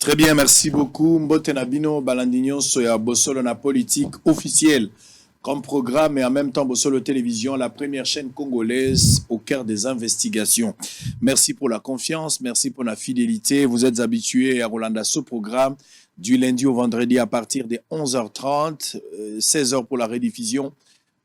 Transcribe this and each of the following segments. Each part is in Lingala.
Très bien, merci beaucoup. Mbote Nabino, Balandignon, Soya Bossolo na politique officielle comme programme et en même temps Bossolo Télévision, la première chaîne congolaise au cœur des investigations. Merci pour la confiance, merci pour la fidélité. Vous êtes habitués à Rolanda ce programme du lundi au vendredi à partir de 11h30, 16h pour la rediffusion.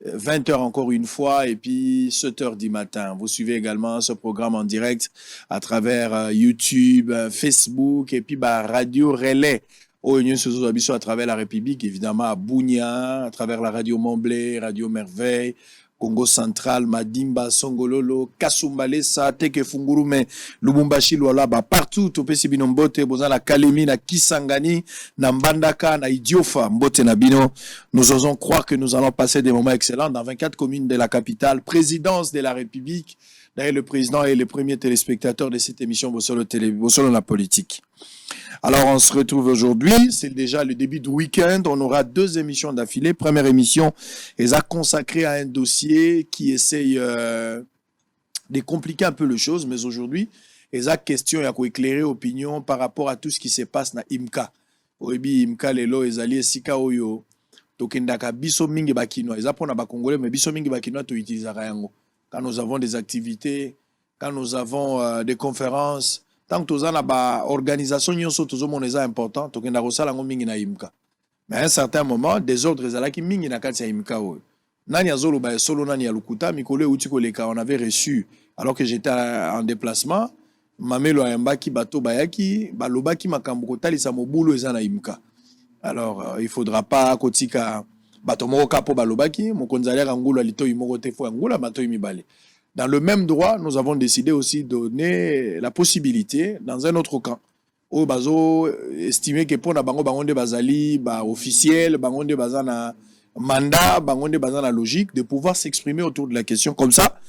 20h encore une fois et puis 7h du matin. Vous suivez également ce programme en direct à travers YouTube, Facebook et puis Radio Relais au Union Sozo à travers la République, évidemment à Bunia, à travers la Radio Montblé, Radio Merveille, Congo Central, Madimba, Songololo, Kasumbalesa, Teke Fungurume, Lubumbashi, Lualaba, partout, Topesi Binombote, Bozala Kalemi, na Kisangani, na Mbandaka, na Idiofa, Mbote Nabino. Nous osons croire que nous allons passer des moments excellents dans 24 communes de la capitale, présidence de la République. D'ailleurs, le président est le premier téléspectateur de cette émission Bossolo la politique. Alors, on se retrouve aujourd'hui. C'est déjà le début du week-end. On aura 2 émissions d'affilée. Première émission est consacrée à un dossier qui essaye de compliquer un peu les choses. Mais aujourd'hui, il y a question à éclairer opinion par rapport à tout ce qui se passe dans IMCA. Oyebi IMCA lelo ezali esika oyo tokendaka biso mingi bakinois. Eza pona ba congolais mais biso mingi bakinois to utilisaka yango. Quand nous avons des activités, quand nous avons des conférences, tant que nous avons une organisation, nous avons des important, nous avons des IMCA. Mais à un certain moment, des ordres qui mingi na kati ya IMCA. Nani azolo ba solo nani ya lukuta mikolo utiko leka on avait reçu alors que j'étais en déplacement, mamelo ayamba ki bato bayaki, balobaki makambo kotalisa mobulu eza na IMCA. Alors il faudra pas kotika bato moko kapo balobaki, mokonzali ngulu alito imoko tefo ngula bato imibale. Dans le même droit, nous avons décidé aussi de donner la possibilité, dans un autre camp, au bazo estimé que pour na bango bangonde bazali ba officiel, bangonde bazana mandat, bangonde bazana logique, de pouvoir s'exprimer autour de la question comme ça.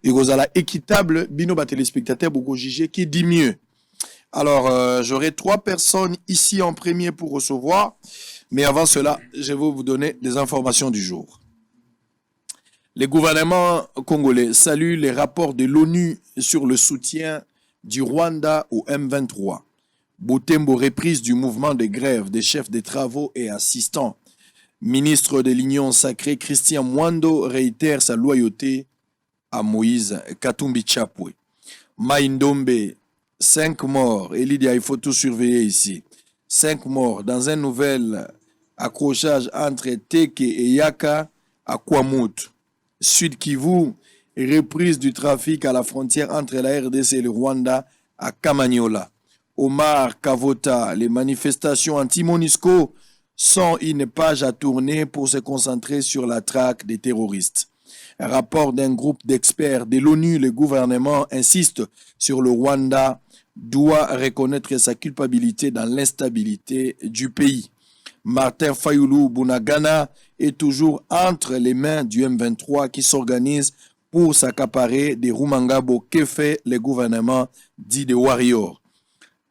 Et gozala équitable, bino ba téléspectateurs beaucoup juger qui dit mieux. Alors j'aurai 3 personnes ici en premier pour recevoir, mais avant cela, je vais vous donner des informations du jour. Le gouvernement congolais salue les rapports de l'ONU sur le soutien du Rwanda au M23. Butembo, reprise du mouvement de grève des chefs de travaux et assistants. Ministre de l'Union sacrée Christian Mwando réitère sa loyauté à Moïse Katumbi Chapwe. Maïndombe, 5 morts. Elidia, il faut tout surveiller ici. 5 morts dans un nouvel accrochage entre Teke et Yaka à Kwamut. Sud Kivu, reprise du trafic à la frontière entre la RDC et le Rwanda à Kamanyola. Omar Kavota, les manifestations anti-MONUSCO sont une page à tourner pour se concentrer sur la traque des terroristes. Un rapport d'un groupe d'experts de l'ONU, le gouvernement insiste sur le Rwanda doit reconnaître sa culpabilité dans l'instabilité du pays. Martin Fayoulou Bunagana est toujours entre les mains du M23 qui s'organise pour s'accaparer des Rumangabo que fait le gouvernement dit des Warriors.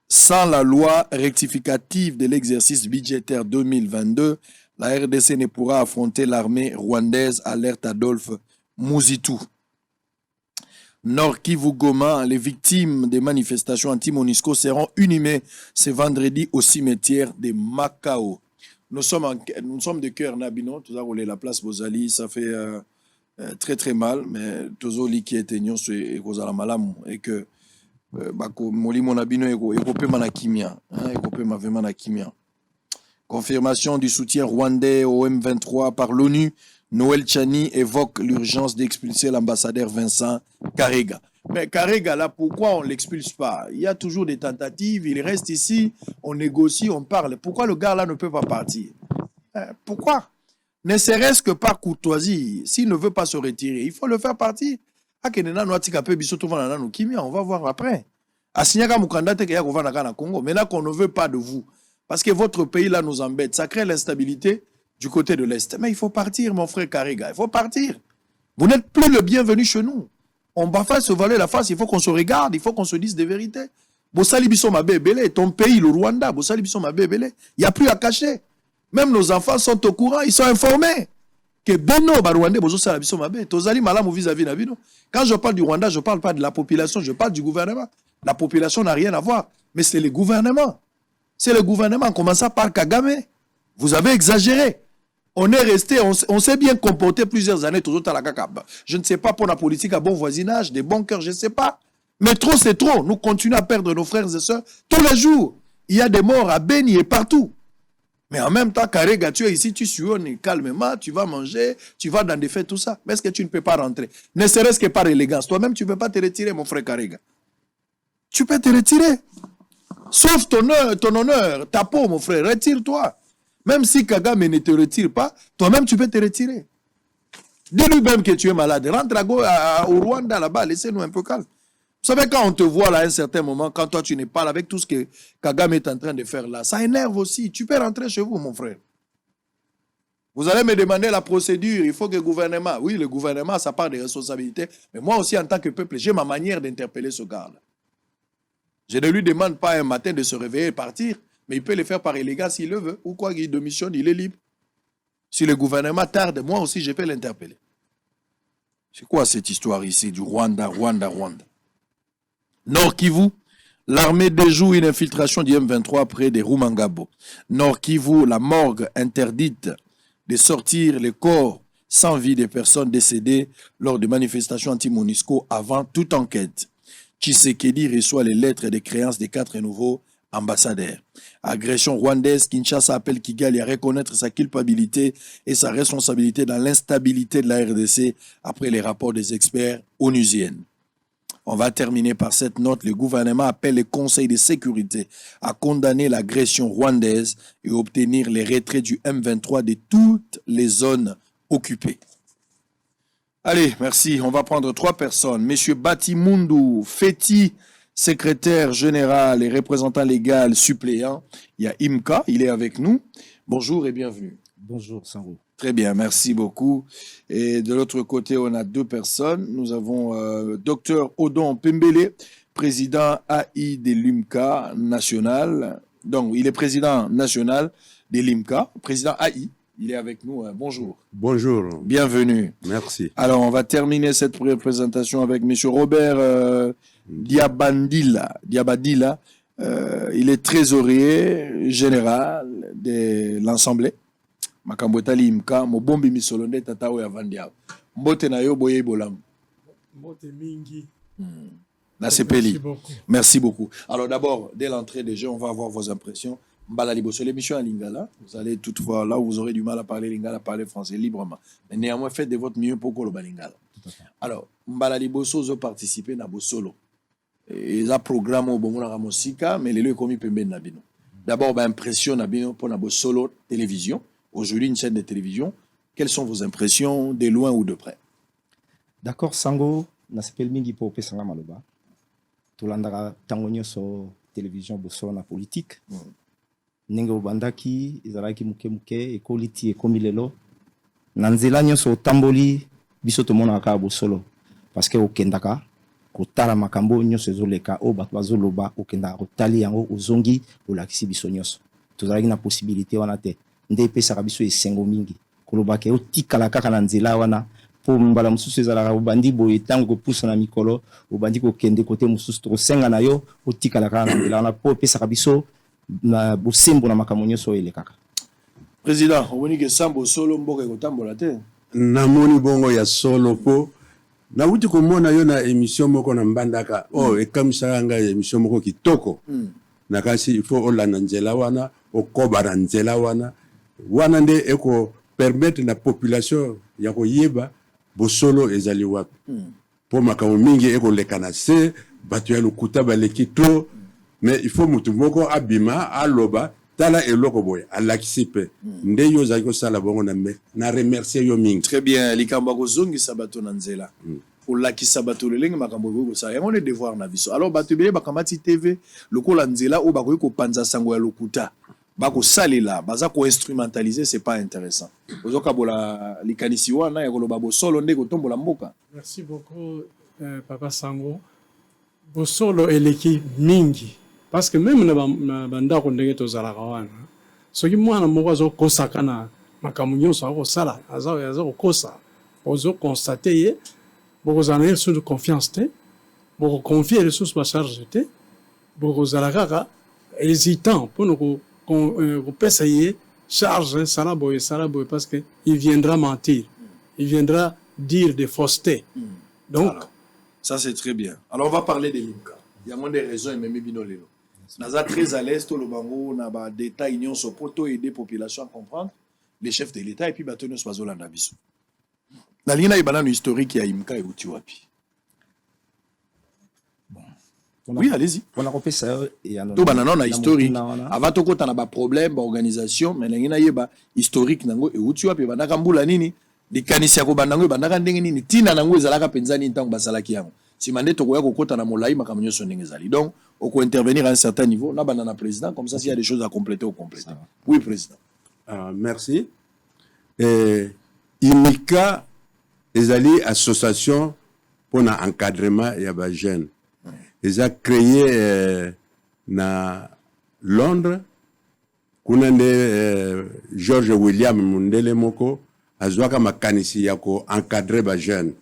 Sans la loi rectificative de l'exercice budgétaire 2022, la RDC ne pourra affronter l'armée rwandaise, alerte Adolphe Mouzitou. Nord Kivu Goma, les victimes des manifestations anti-MONUSCO seront inhumées ce vendredi au cimetière de Makao. Nous sommes de cœur, Nabino, tout ça, la place Bozali, ça fait très très mal, mais tout ça, qui est tenu sur Kozala Malam, et que Molimo Nabino est coupé Manakimia, vraiment Nakimia. Confirmation du soutien rwandais au M23 par l'ONU, Noël Tchani évoque l'urgence d'expulser l'ambassadeur Vincent Karega. Mais Karega, là, pourquoi on ne l'expulse pas? Il y a toujours des tentatives, il reste ici, on négocie, on parle. Pourquoi le gars là ne peut pas partir? Pourquoi? Ne serait-ce que par courtoisie, s'il ne veut pas se retirer, il faut le faire partir. On va voir après. Maintenant qu'on ne veut pas de vous, parce que votre pays là nous embête, ça crée l'instabilité du côté de l'Est. Mais il faut partir, mon frère Karega, il faut partir. Vous n'êtes plus le bienvenu chez nous. On va faire se voiler la face, il faut qu'on se regarde, il faut qu'on se dise des vérités. Bossali biso mabe belé, ton pays, le Rwanda, Bossali biso mabe belé. Il n'y a plus à cacher. Même nos enfants sont au courant, ils sont informés. Que Beno, Rwanda, Bossali biso mabe. Tozali malam vis-à-vis Nabino. Quand je parle du Rwanda, je ne parle pas de la population, je parle du gouvernement. La population n'a rien à voir, mais c'est le gouvernement. C'est le gouvernement, en commençant par Kagame. Vous avez exagéré. On est resté, on s'est bien comporté plusieurs années, toujours à la CACAB. Je ne sais pas pour la politique à bon voisinage, des bons cœurs, je ne sais pas. Mais trop, c'est trop. Nous continuons à perdre nos frères et sœurs tous les jours. Il y a des morts à Beni et partout. Mais en même temps, Karega, tu es ici, tu suonnes calmement, tu vas manger, tu vas dans des fêtes, tout ça. Mais est-ce que tu ne peux pas rentrer? Ne serait-ce que par élégance. Toi-même, tu ne peux pas te retirer, mon frère Karega. Tu peux te retirer. Sauf ton honneur, ta peau, mon frère. Retire-toi. Même si Kagame ne te retire pas, toi-même, tu peux te retirer. Dis-lui même que tu es malade. Rentre au Rwanda, là-bas, laissez-nous un peu calme. Vous savez, quand on te voit là à un certain moment, quand toi, tu ne parles avec tout ce que Kagame est en train de faire là, ça énerve aussi. Tu peux rentrer chez vous, mon frère. Vous allez me demander la procédure. Il faut que le gouvernement... Oui, le gouvernement, ça part des responsabilités. Mais moi aussi, en tant que peuple, j'ai ma manière d'interpeller ce gars-là. Je ne lui demande pas un matin de se réveiller et partir. Mais il peut le faire par élégance s'il le veut. Ou quoi, il démissionne, il est libre. Si le gouvernement tarde, moi aussi, je peux l'interpeller. C'est quoi cette histoire ici du Rwanda? Nord Kivu, l'armée déjoue une infiltration du M23 près des Rumangabo. Nord Kivu, la morgue interdite de sortir les corps sans vie des personnes décédées lors de manifestations anti-MONUSCO avant toute enquête. Tshisekedi reçoit les lettres de créance des 4 nouveaux ambassadeurs. Agression rwandaise, Kinshasa appelle Kigali à reconnaître sa culpabilité et sa responsabilité dans l'instabilité de la RDC après les rapports des experts onusiennes. On va terminer par cette note. Le gouvernement appelle le Conseil de sécurité à condamner l'agression rwandaise et obtenir les retraits du M23 de toutes les zones occupées. Allez, merci. On va prendre 3 personnes. Monsieur Batimundu Feti, secrétaire général et représentant légal suppléant. Il y a Imka, il est avec nous. Bonjour et bienvenue. Bonjour, Sango. Très bien, merci beaucoup. Et de l'autre côté, on a 2 personnes. Nous avons Dr Odon Pembele, président AI de l'IMCA national. Donc, il est président national de l'IMCA, président AI. Il est avec nous. Bonjour. Bonjour. Bienvenue. Merci. Alors, on va terminer cette présentation avec M. Robert Diabadila. Il est trésorier général de l'Assemblée. Makambotali imka mobombi misolonde tatao ya vandia mbote na yo boye bolam mbote mingi na sepeli. Merci beaucoup. Alors d'abord dès l'entrée des jeux on va avoir vos impressions. Mbala liboso l'émission en lingala, vous allez toutefois là où vous aurez du mal à parler lingala, parler français librement, mais néanmoins faites de votre mieux pour le lingala. Alors mbala liboso zo participer na bosolo et za programme au bomona ramosika mais les komi pembe na bino. D'abord ba impression na bino pour na bosolo télévision. Aujourd'hui, une chaîne de télévision. Quelles sont vos impressions, de loin ou de près? D'accord, Sango, na sepel mingi po pesanga maloba. Tolandaka tango nyonso télévision bosolo na politique. Ndenge obandaki ezalaki muke ekoliti ekomi lelo. Na nzela nyonso otamboli biso tomonaka bosolo parce que okendaka kotala makambo nyonso ezoleka o bato bazoloba okendaka kotali yango ozongi olakisi biso nyonso. Tozalaki na possibilité wana te. Nde pesaka biso esengo mingi kolobaka otikala kaka na nzela wana po mbala mosusu ezalaka obandi boye ntango kopusa na mikolo obandi kokende kote mosusu tokosenga na yo otikala kaka na nzela wana po opesaka biso na bosembo na makambo nyonso elekaka. Président, omoni ke sambo solo mboka ekotambola te? Namoni bongo ya solo po nauti komona yo na émission moko na mbandaka ekamisaka ngai émission moko kitoko nakasi il faut olanda nzela wana okoba na nzela wana nde eko permettre na population ya koyeba bosolo ezali wapi po makambo mingi eko lekana se bato ya lokuta baleki to mais il faut mutu moko abima aloba tala eloko boye alakisi pe nde yo zali kosala bongo na remercier yo mingi. Très bien, likambo kozongisa bato na nzela olakisa bato lelenge makambo kosala yango ne devoir na biso. Alors bato beye bakamati TV lokola nzela o bakoki kopanza sango ya lokuta bako salela baza ko instrumentaliser, c'est pas intéressant. Ozoka bola likanisi wana ya koloba bosolo nde kotombola mboka. Merci beaucoup Papa Sango. Bosolo eleki mingi parce que même na banda ko ndenge tozalaka wana soki mwana moko azo kosaka na makambo nyonso akosala azo kosa ozo constater ye boko zana sur de confiance te boko confier les sources ba charge te boko zala kaka hésitant pour nous qu'on essayer charge Salaboy parce que il viendra mentir, il viendra dire des faussetés. Donc alors, ça c'est très bien. Alors on va parler de Limka. Il y a moins de raisons et même bino lelo. Naza très à l'est au Lobango na ba détail union sur poto aider population à comprendre les chefs de l'État et puis batonyo swazolanda biso. Na lina ibana no historique ya Imka et Utiwapi. Oui, allez-y. On a repéré ça et alors. Tout banana na historique. Avant tout quand on a ba problème ba organisation mais na yeba historique nango et Utiwapi banaka mbula nini likanisi ya kobandango banaka ndenge nini tina nango ezalaka penzani ntango basalaki yango. Si mande to koya kokota na molai makamyo so ndenge ezali. Donc on peut intervenir à un certain niveau na banana président comme ça s'il y a des choses à compléter au compléter. Oui président. Merci. Imika ezali association pour l'encadrement et les jeunes. Ils ont créé na Londres, kunande George William Mundele Moko, azwaka makanisi ya ko encadrer les jeunes.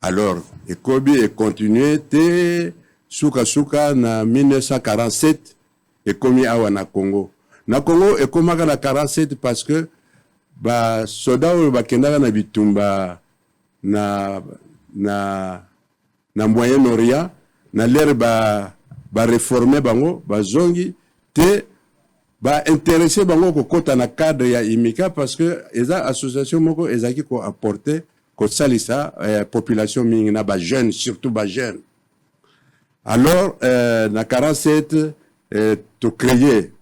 Alors, Ekobi est continué te suka na 1947 et komi awa na Congo. Na Congo ekomaka na 47 parce que ba soda oyo bakendaka na bitumba na Moyen-Orient na l'air ba réformer bango bazongi te ba intéressé bango ko kota na cadre ya Imika parce que eza association moko ezaki ko apporter ko salisa population mingi na ba jeunes surtout ba jeunes. Alors na 47 to créer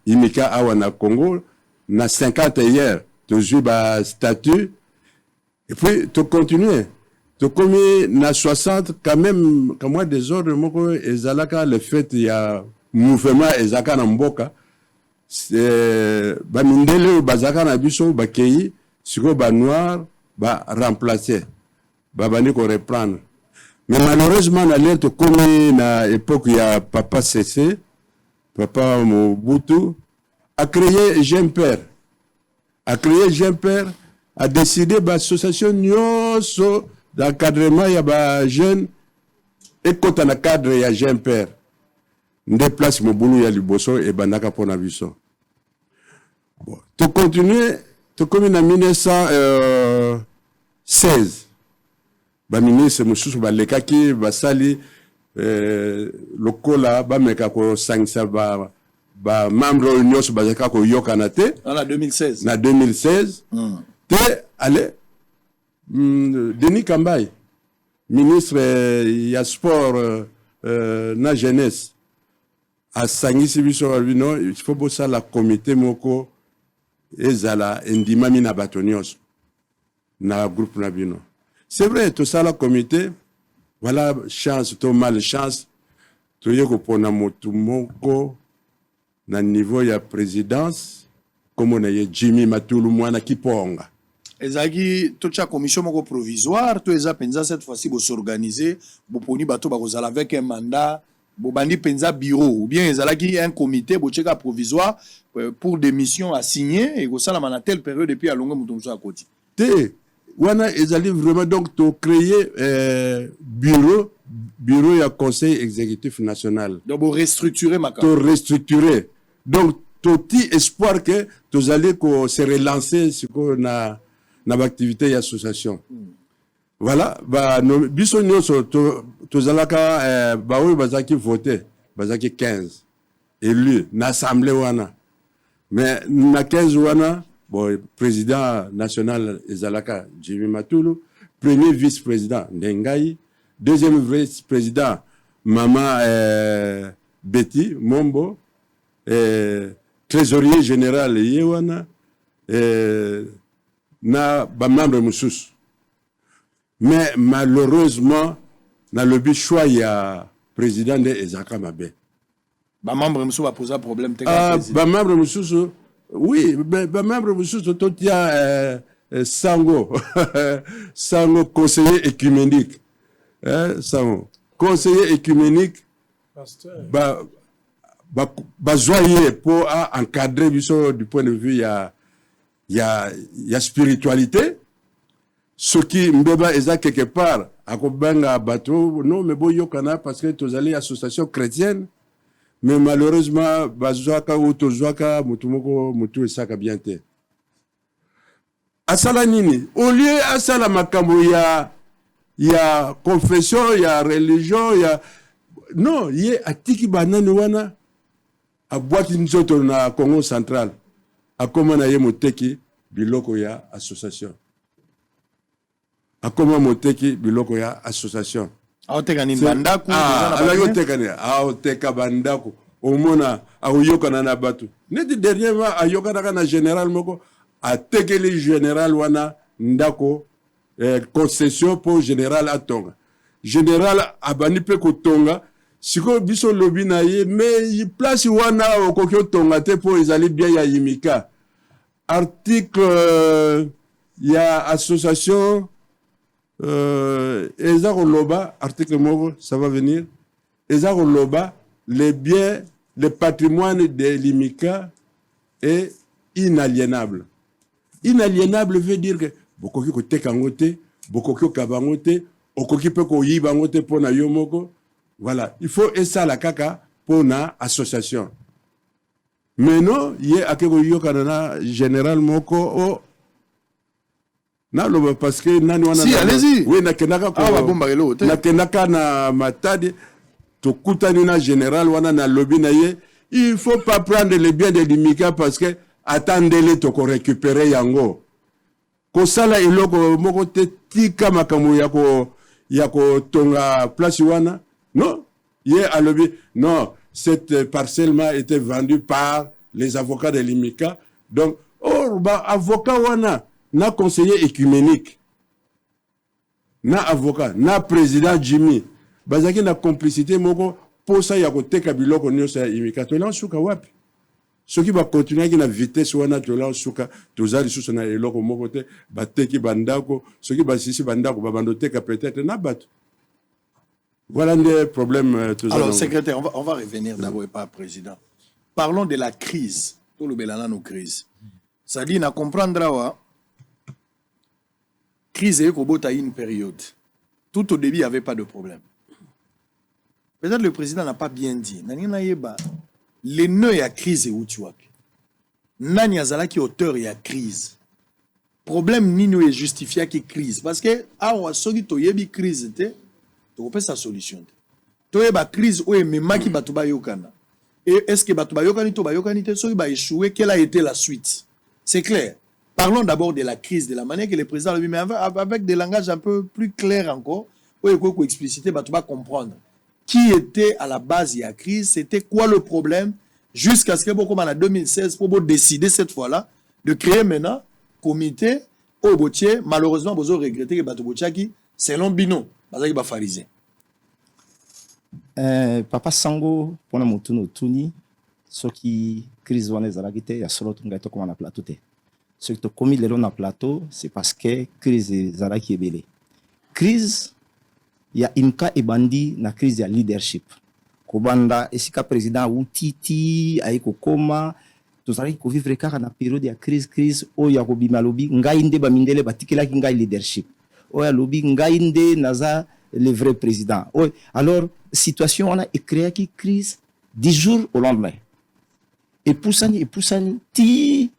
Imika awa na Congo na 50 hier tu joues ba statut et puis tu continues tu comme na 60 quand même comme moi des ordres moko ezalaka le fait il y a mouvement ezaka na mboka ba mindele bazaka na biso ba kei siko ba noir ba remplacer ba bani ko reprendre mais malheureusement na l'air tu comme na époque il y a papa Cessé papa Mobutu a créé Jean-Père a décidé ba association nyoso d'encadrement ya ba jeune et quand on a cadre ya Jean-Père nde place mobulu ya liboso et bandaka pona biso bon to continuer to comme en 1916 ba ministre mususu ba lekaki basali lokola ba meka ko sangisa ba membre union so bazaka ko yokana te na 2016 te allez Denis Kambay ministre ya sport na jeunesse a sangisi biso albino il faut bosala la comité moko ezala endimami na batonios na groupe na bino c'est vrai tout ça la comité voilà chance to malchance to yeko pona motu moko na niveau ya présidence comme on a Jimmy Matulu mwana kiponga ezaki toute commission moko provisoire to eza penza cette fois-ci bo s'organiser bo poni bato ba kozala avec un mandat bo bandi penza bureau ou bien ezalaki un comité bo cheka provisoire pour des missions assignées et ko sala na telle période depuis à longue muto à côté te wana ezali vraiment donc to créer bureau ya conseil exécutif national donc bo restructurer donc tout espoir que tous allez se relancer sur na l'activité et association. Voilà, bah nous biso nyonso tous allaka bah oui bazaki voter, bazaki 15 élus na assemblée wana. Mais na 15 wana bon président national ezalaka Jimmy Matulu, premier vice-président Ndengai, deuxième vice-président Mama Betty Mombo, trésorier général Yewana na ba membre mususu mais malheureusement na le but choix ya président de Ezaka Mabe ba membre mususu va poser problème ba membre mususu oui ba membre mususu totia Sango Sango conseiller écuménique Sango conseiller écuménique ba joyer pour encadrer biso du point de vue ya spiritualité Ce qui mbeba eza quelque part akobanga bateau non mais bon yokana parce que tous allez association chrétienne mais malheureusement bazwaka ou tozwaka mutumoko mutu esaka bien te asala nini au lieu asala makambo ya confession ya religion ya non ye atiki banani wana abwati nzoto na Congo central akoma na ye moteki biloko ya association akoma moteki biloko ya association aoteka ni bandaku aoteka ni aoteka bandaku omona ayokana na batu neti dernièrement ayokana na général moko atekeli général wana ndako concession pour général atonga général abani pe kotonga siko biso lobi na ye mais place wana okoki otonga te po ezali bien ya yimika article ya association Ezaro Loba, article moko, ça va venir. Ezaro Loba, les biens, le patrimoine de l'IMICA est inaliénable. Inaliénable veut dire que bokoki ko tekangote, bokoki ko kabangote, okoki pe ko yibangote pona yomoko. Voilà, il faut esa la kaka pona association. Mais non, yé akeko yokanana général moko o naloba parce que nani wana si allez-y oui nakendaka ko nakendaka na matadi tokutani na général wana na lobby na ye il faut pas prendre les biens de l'IMICA parce que attendez-les to ko récupérer yango ko sala eloko moko te tika makambo ya ko tonga place wana non ye a lobby non cette parcelle a été vendue par les avocats de l'IMICA donc avocat wana na conseiller écuménique, na avocat, na président Jimmy, bazaki na complicité moko pour ça yako teka biloko nyoso ya imika to lan suka wapi. Ce qui va continuer ki na vitesse wana to lan suka tozali susu na eloko moko te bateki bandako, ce qui va sisi bandako ba bando teka peut-être na bato. Voilà des problèmes alors secrétaire, on va revenir d'abord et pas président. Parlons de la crise. Tout le belana nos crises. Ça dit na comprendre wa crise et Kobota une période. Tout au début, il n'y avait pas de problème. Peut-être le président n'a pas bien dit. Les nœuds, il y a crise et où tu vois. Nani Azala qui auteur, il y a crise. Problème, Nino est justifié qui crise. Parce que, ah, on a sorti de la crise, tu as sa solution. Tu as crise, où est même qui batuba yokana. Et est-ce que batuba yokani, tu yokani, tu as échoué, quelle a été la suite? C'est clair. Parlons d'abord de la crise, de la manière que le président lui met avec des langages un peu plus clairs encore, où il faut expliciter, tu vas comprendre qui était à la base de la crise, c'était quoi le problème, jusqu'à ce que, comme en 2016, pour décider cette fois-là de créer maintenant comité au Botier. Malheureusement, vous avez regretté que Bato Botiaki, selon Bino, vous avez farisé. Papa Sango, pour la motuno tuni, ce qui crise wana ezalaki te ya solo tunga to comme na plateau te. Ce qui commis le na plateau, c'est parce que crise ezalaki ebele. Crise ya imka ebandi na crise ya leadership. Kobanda esika président utiti aiko koma tozalaki ko vivre kaka na période ya crise oyo ya kobima lobi ngai nde bamindele batikelaki ngai leadership. Oyo lobi ngai nde naza le vrai président. Oyo alors situation on a créé qui crise du jour au lendemain. Et poussani ti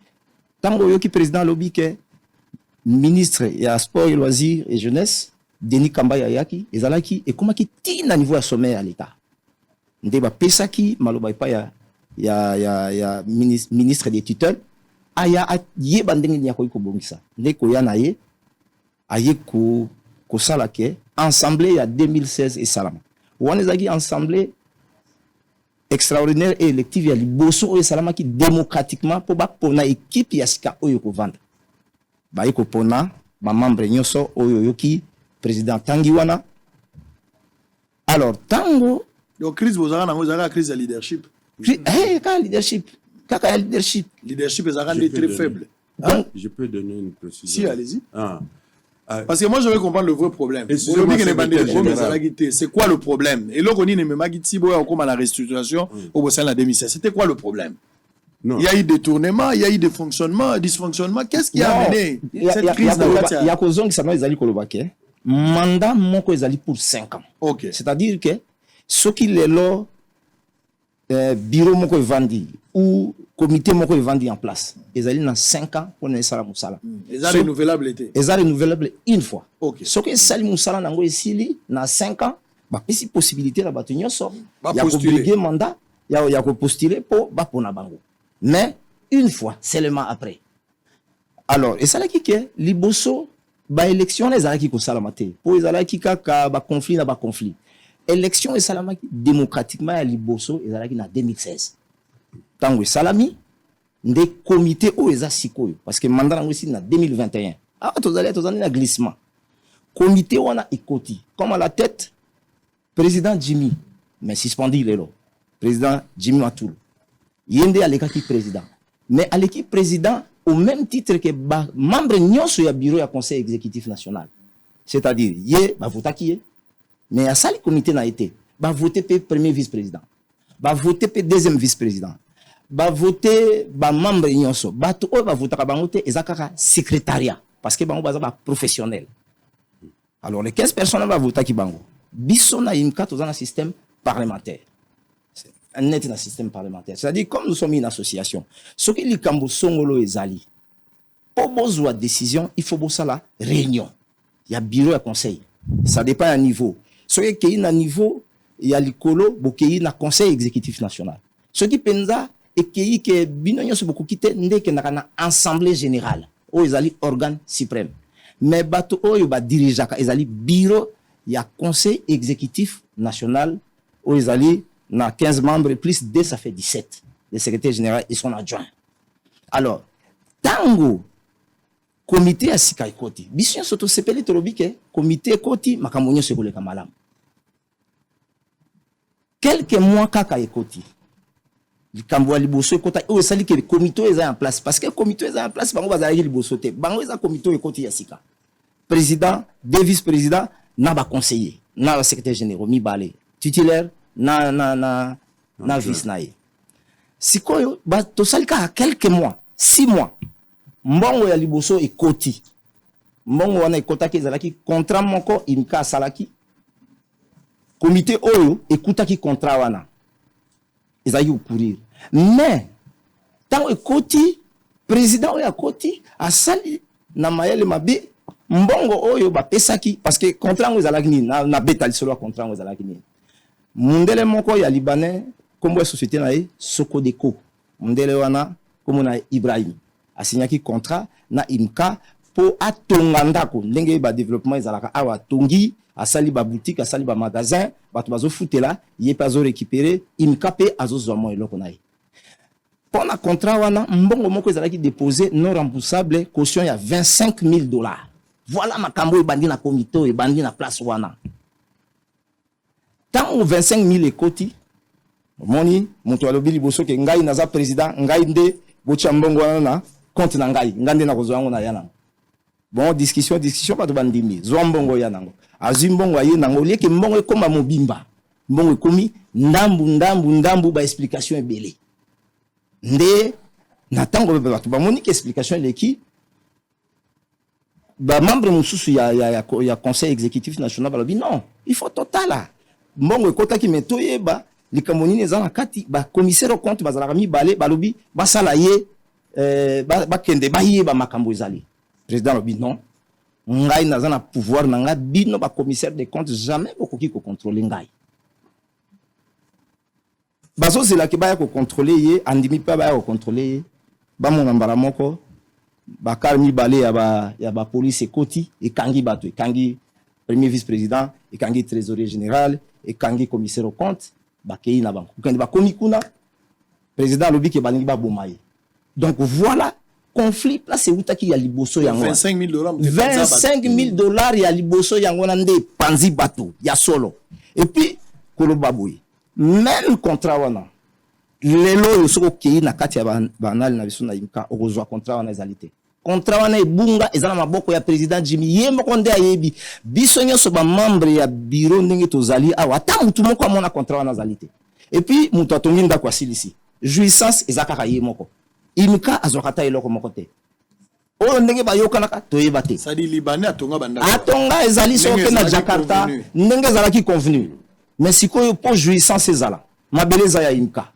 tango yoki président lobby ke ministre ya sport et loisirs et jeunesse Denis Kambaya yaki ezalaki et comment qui ti na niveau ya sommet à l'état ndeba pesaki maloba pa ya ministre des tutelles aya ye bandenge nya ko bongisa ndeko ya na ye aye ko sala ke assemblée ya 2016 et salama wanezaki assemblée extraordinaire et élective ya liboso oyo salama ki démocratiquement pour ba pona équipe ya sika oyo ko vanda ba yiko pona ba membre nyoso oyo yoki président Tangiwana. Alors tango donc crise vous avez na crise de leadership leadership leadership est très faible. Donc je peux donner une précision. Si allez-y. Parce que moi je veux comprendre le vrai problème. C'est quoi le problème? Et là on dit même magiti boya comme la restructuration au sein de la 2016. C'était quoi le problème? Non. Il y a eu détournement, il y a eu des fonctionnements, dysfonctionnements. Qu'est-ce qui a amené cette crise Il y a cause qui s'appelle Ezali Kolobake. Mandat moko ezali pour 5 ans. Ok. C'est-à-dire que ce qui est là, bureau moko vendi ou comité moko vendi en place, ezali na 5 ans pour ne sala musala. Les arts renouvelables étaient. Les arts renouvelables une fois. Ok. Ce que sali musala nango esili na 5 ans, ba pesi possibilité na bato nyonso ya ko briguer mandat, ya ko postuler pour ba pona bango. Mais une fois, seulement après. Alors, et ça là qui est liboso ba élection les ala qui ko salamate. Pour les ala qui kaka ba conflit na ba conflit. Élection et salama démocratiquement à liboso et ala qui na 2016. Tango salami des comités au eza sikoyo parce que mandat nango ici na 2021. Ah tozali na glissement. Comité wana ikoti comme à la tête président Jimmy mais suspendu lelo. Président Jimmy Matoul. Yende alekaki président. Mais à l'équipe président au même titre que membre nyonso ya bureau ya conseil exécutif national. C'est-à-dire yé ba votaki mais à ça le comité n'a été ba voter pe premier vice-président. Ba voter pe deuxième vice-président. Ba voter ba membre nyonso. Ba to ba voter ka bango te ezakaka secrétariat parce que bango baza ba professionnel. Alors les 15 personnes va voter ki bango. Biso na imka to dans système parlementaire. Un net dans système parlementaire. C'est-à-dire, comme nous sommes une association, ce qui est Kambo Songolo et Zali, pour besoin de décision, il faut bosser la réunion. Il y a bureau et conseil. Ça dépend à niveau. Ce qui est à niveau, il y a l'icolo, il y a conseil exécutif national. Ce qui pensa, et qui est binonyo se beaucoup quitté, n'est qu'il y a une assemblée générale, où il y a organe suprême. Mais bateau, où il y a dirigeant, il y a bureau, il y a conseil exécutif national, où il y a na 15 membres, plus 2, ça fait 17. Le secrétaire général et son adjoint. Alors, tango, comité à Sikai Koti, bisyon soto sepeli torobike, comité Koti, makamonyo sekole kamalam. Quelques mois kaka ekoti, likambo liboso ekota, ou sali que le comité est en place, parce que le comité est en place, bango bazali liboso te, bango est en comité ekoti ya Sika. Président, deux vice-présidents, na ba conseiller, na ba secrétaire général, mi balé, titulaire, na vice nae. Sikoyo ba to salika quelques mois, 6 mois. Mbongo ya liboso ekoti. Mbongo wana ekotaki ezalaki contrat moko imka salaki. Comité oyo ekutaki contrat wana. Ezali courir. Mais tant ekoti président oyo akoti asali na mayele mabe mbongo oyo ba pesaki parce que contrat ngo ezalaki ni na betali solo contrat ngo ezalaki ni. Mundele moko ya libanais kombo ya société na ye Sokodeco mundele wana komo na Ibrahim asignaki contrat na imka po atonga ndako ndenge ba développement ezalaka awa tongi asali ba boutique asali ba magasin bato bazo futela ye pa zo récupérer imka pe azo zwa eloko na ye pona contrat wana mbongo moko ezalaki déposé non remboursable caution ya $25,000. Voilà makambo ebandi na comité ebandi na place wana. Tant au 25,000 ekoti, moni, moto alobi liboso ke ngai naza président, ngai nde bocha mbongo wana na compte na ngai, ngande na kozwa ngo na yana. Bon, discussion pas de bandimi, zwa mbongo yana ngo. Azu mbongo aye nango lieke mbongo ekoma mobimba. Mbongo ekomi ndambu ba explication ebele. Nde na tango bato ba moni ke explication leki ba membre mususu ya conseil exécutif national balobi non, il faut total. Mbongo ekotaki metoye ba likambo nini eza na kati ba commissaire au compte bazalaka mibale balobi basala ye ba kende ba yeba makambo ezali président lobi non ngai naza na pouvoir na nga bino ba commissaire des comptes jamais bokoki ko contrôler ngai bazo zela ke ba ya ko contrôler ye andimi pa ba ya ko contrôler ye ba mona mbala moko ba kar mibale ya ba police ekoti ekangi bato ekangi premier vice-président ekangi trésorier général et kangi commissaire au compte bakei na banko quand ba komi kuna président lobi ke balingi ba bomaye donc voilà conflit place utaki ya liboso yango $25,000 ya liboso yango na nde panzi bato ya solo et puis koloba boy même contrat wana lelo soko kei na kati ya banal na biso na imka okozwa contrat wana ezalité contrat wana ebunga ezala maboko ya président Jimmy ye moko nde ayebi biso nyonso ba membre ya bureau ndenge tozali awa ata mutu moko amona contrat wana ezalité et puis mutu atongi ndako asilisi jouissance ezaka ye moko imka azokata eloko moko te oyo ndenge bayokanaka toyeba te ça dit libanais atonga banda atonga ezali soke na Jakarta ndenge ezalaki convenu mais sikoyo pour jouissance ezala mabeleza ya imka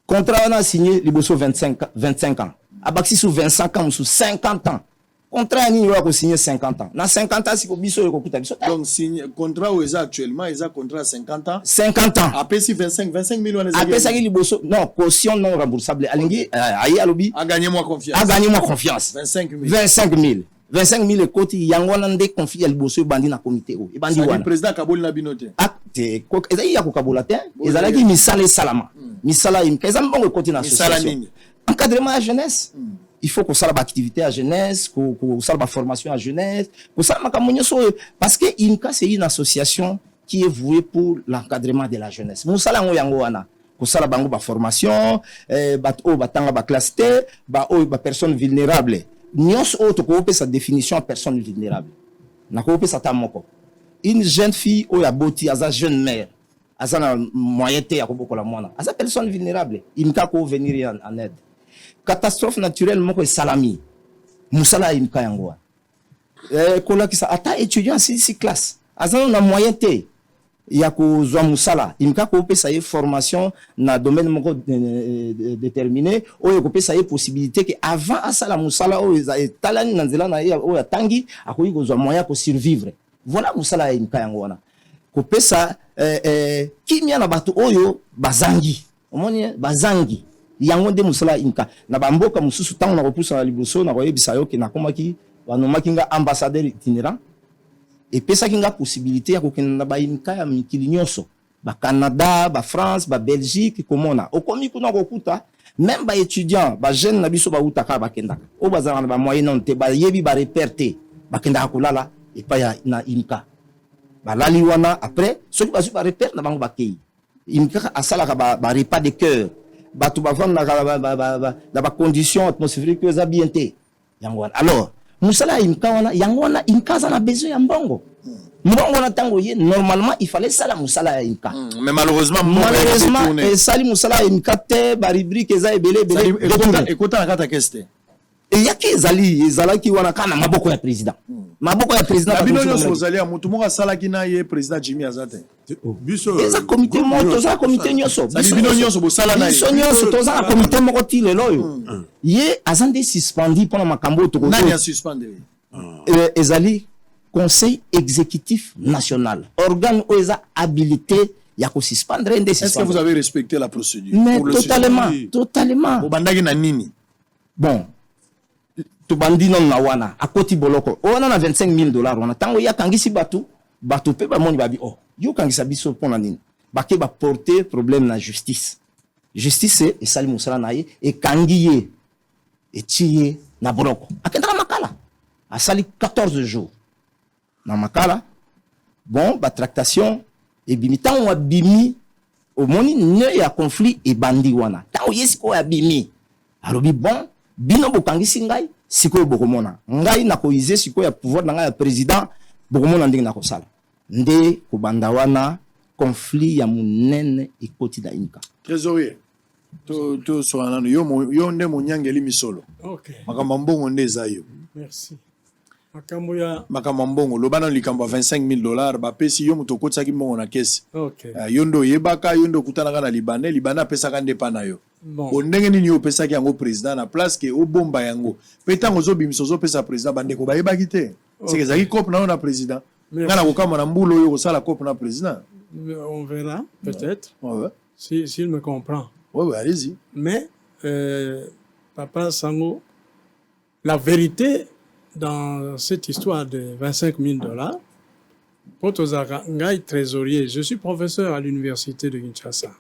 contrat wana signé liboso 25 ans abaksi sous 25 ans sous 50 ans contrat ni yo ko signer 50 ans na 50 ans siko biso ko kuta biso donc signe contrat où est actuellement ils a contrat 50 ans 50 ans après si 25 millions les après ça liboso non caution non remboursable alingi ayi alobi a gagné moi confiance 25 000 ekoti yango na nde conflit ya liboso bandi na comité o bandi wana le président kabul na binote te ezali ya ko kabola te ezalaki misala salama misala imkeza mbongo ekoti na association encadrement à jeunesse il faut que ça la activité à jeunesse que ça la formation à jeunesse que ça parce que IMCA c'est une association qui est vouée pour l'encadrement de la jeunesse musala ngo yango wana que ça la bango ba formation batanga ba classe T ba personne vulnérable nyos autre ko sa définition personne vulnérable na ko sa tamoko une jeune fille ou ya boti aza jeune mère aza na moyen te ya ko bokola mwana aza personne vulnérable IMCA ko venir en aide catastrophe naturelle moko salami musala imka yango kola kisa ata étudiant si classe azana na moyen te ya ko zwa musala imka ko pesa ye formation na domaine moko déterminé oyo ko pesa ye possibilité que avant asala musala oyo talani na nzela na ye oyo tangi akoyi ko zwa moyen ko survivre voilà musala imka yango wana ko pesa kimia na bato oyo bazangi omoni bazangi yango nde musala imka na bamboka mususu tango na kopusa na liboso na koyebisa yo ke nakomaki banomaki nga ambassadeur itinérant epesaki nga possibilité ya kokende na baimka ya mikili nyonso Canada, France, Belgique komona okomi kuna kokuta même étudiants jeune na biso bautaka bakendaka o bazala na moyen non te bayebi repère te bakendaka kolala epa ya na imka balali wana après soki bazwi repère na bango bakei imka asalaka repas de cœur batu bavanda na ba conditions atmosphériques que za bien te yango alors musala imka wana yango wana imka za na besoin ya mbongo na tango ye normalement il fallait ça la musala ya imka mais malheureusement et sali musala ya imka te ba rubrique za ebele écoute na kata keste et yaki ezalaki wana kana maboko ya président bino nyonso ozali ya mutu moko asalaki na ye président Jimmy Azate biso eza comité moto za comité nyonso bino nyonso bosala na ye biso nyonso toza na comité moko ti lelo yo ye azande suspendi pendant makambo to nani a suspendre ezali conseil exécutif national organe où eza habilité ya ko suspendre ndé est-ce que vous avez respecté la procédure mais totalement obandaki na nini bon tubandi non na wana akoti boloko wana na $25,000 wana tango ya kangisi batu pe ba moni babi yo kangisa biso pona nini bake ba porter problème na justice c'est esali musala na ye e kangiye e tiye na boloko akendaka makala asali 14 jours na makala bon ba tractation e bimi tango wa bimi au moni ne ya conflit e bandi wana tango yesiko ya bimi alobi bon bino bokangisi ngai sikoyo bokomona ngai na koize sikoyo ya pouvoir na ngai ya président bokomona ndenge na kosala nde kobanda wana conflit ya munene ekoti na imka trésorier to soanano yo nde monyangeli misolo makambo mbongo nde eza yo merci makambo mbongo lobana likambo $25,000 bapesi yo moto kotsaki mbongo na kesi yo ndo yebaka yo ndo kutanaka na libane apesaka nde pa na yo ndenge nini yo opesaki yango président na place ke obomba yango pe ntango ozobimisa ozopesa président bandeko bayebaki te seke ezalaki cope na yo na président nga na kokamba na mbula oyo kosala cope na président on verra peut-être s'il me comprend allez-y mais Papa Sango la vérité dans cette histoire de $25,000 Potozaka ngai trésorier je suis professeur à l'université de Kinshasa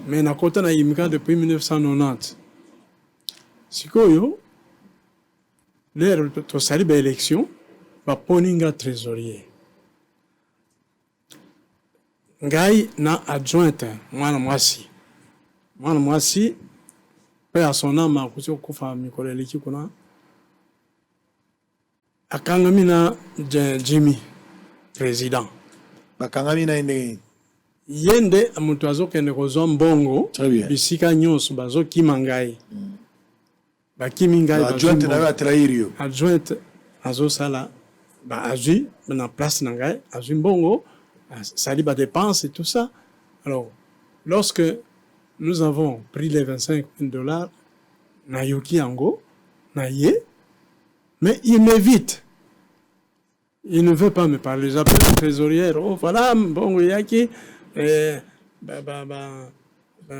mais na kota na imika depuis 1990 sikoyo l'air to sali ba élection ba poninga trésorier ngai na adjointe mwana mwasi pe à son âme akuti okufa mikolo eleki kuna akangami na Jimmy président bakangami na ende yende moto azokende kozwa mbongo Très bien. bisika nyonso bazokima ngai bakimi ngai adjointe na yo atrahir yo adjointe azosala azwi na place na ngai azwi mbongo asali dépenses et tout ça. Alors lorsque nous avons pris les $25,000 na yoki yango na ye, mais il m'évite. Il ne veut pas me parler. J'appelle la trésorière. Oh, voilà, bon, yaki,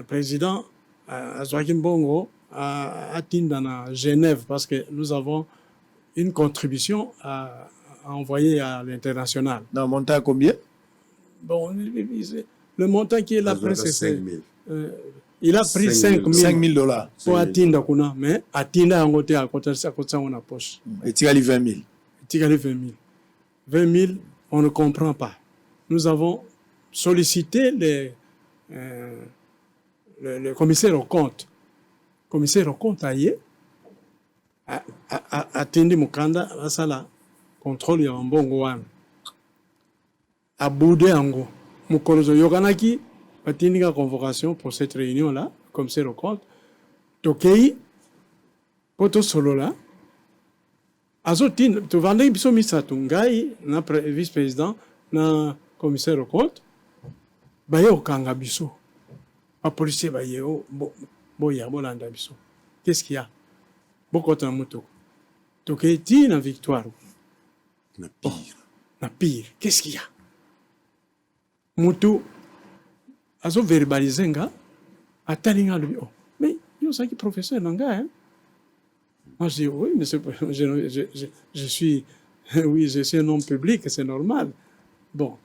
président, Joachim Bongo, a atteint dans Genève parce que nous avons une contribution à envoyer à l'international. Non, montant à combien? Bon, le montant qui est là, c'est 5 000. Il a pris 5 $5 000 pour atteindre kuna, mais atteindre en côté à côté ça on a poche. et tu as les 20 000. Tu as les 20 000. 20 000, on ne comprend pas. Nous avons sollicité le commissaire au compte. Le commissaire au compte a atteindre Mukanda à ça contrôle ya mbongo wana. A boudé ango. Mukolozo yoganaki atteindre la convocation pour cette réunion là, commissaire au compte. Tokei poto solo là. Azotin, tu vendais biso misato ngai na vice-président na commissaire au compte. Baye okanga biso. A policier baye o boya bolanda biso. Qu'est-ce qu'il y a? Bokota na moto. Tokei ti na victoire. Na pire. Na pire. Qu'est-ce qu'il y a? Moto azo verbaliser nga atalinga lui. Oh. Mais yo saki professeur nanga hein. Moi, je dis, oui, mais je suis un homme public, c'est normal. Bon.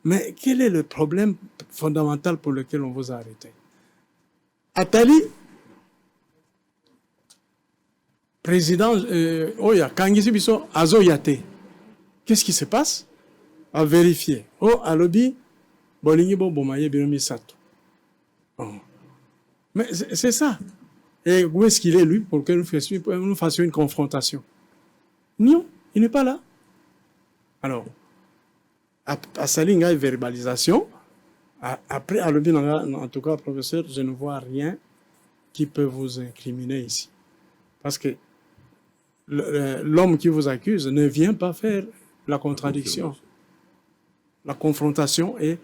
Mais quel est le problème fondamental pour lequel on vous a arrêté? Atali, président, Oya, Kangisi Biso, Azo Yate. Qu'est-ce qui se passe? À vérifier. Oh, Alobi, Bolingi Bomaye Biromi Sato. Mais c'est ça. Et où est-ce qu'il est, lui, pour que nous fassions une confrontation? Non, il n'est pas là. Alors, à Salinga et verbalisation, après, à en tout cas, professeur, je ne vois rien qui peut vous incriminer ici. Parce que l'homme qui vous accuse ne vient pas faire la contradiction, la confrontation et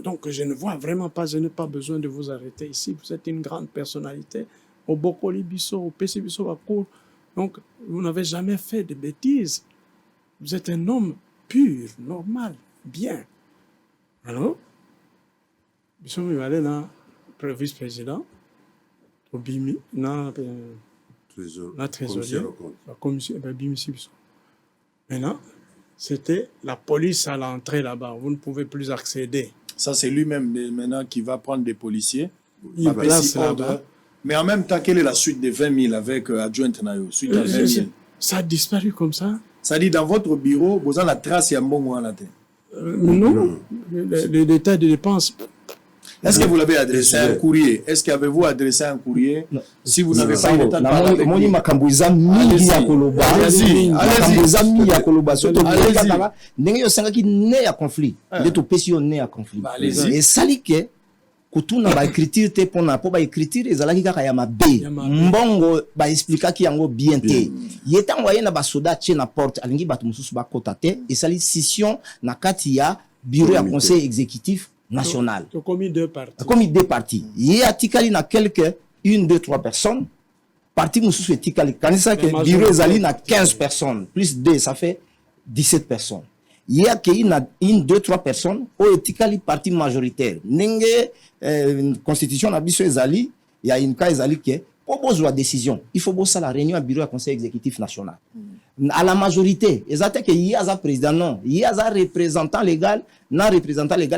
donc je ne vois vraiment pas, je n'ai pas besoin de vous arrêter ici. Vous êtes une grande personnalité. Au Bokoli Bisso, au PC Bisso, à Cour. Donc, vous n'avez jamais fait de bêtises. Vous êtes un homme pur, normal, bien. Alors, Bisso me allait là, vice-président, au Bimi, la trésorière, la commission, Bimi Bisso. Maintenant, c'était la police à l'entrée là-bas. Vous ne pouvez plus accéder. Ça, c'est lui-même maintenant qui va prendre des policiers. Il place là-bas. Mais en même temps, quelle est la suite des 20 000 avec adjointe Nayo? Suite à 20 000. Ça a disparu comme ça. Ça dit, dans votre bureau, vous avez la trace, il y a un bon mois à la tête. Non, les détails de dépenses. Est-ce que vous l'avez adressé à un courrier? Est-ce qu'avez-vous adressé un courrier? Si vous n'avez pas eu le temps de parler avec lui. Allez-y. Kutuna ba écriture te pona po ba écriture ezalaki kaka ya mabe mbongo ba expliquer ki yango bien te yeta envoyé na ba soda tche na porte alingi bato mususu ba kota te esali scission na kati ya bureau ya conseil exécutif national commis deux parties ye atikali na quelques 1 2 3 personnes parti mususu etikali kanisa ke bureau ezali na 15 personnes plus 2 ça fait 17 personnes. Il y a 1 2 3 personnes au etikali parti majoritaire nenge constitution na biso ezali il y a une cas ezali que pour besoin décision il faut bosser la réunion à bureau du conseil exécutif national à la majorité exactement que il y a un président non il y a un représentant légal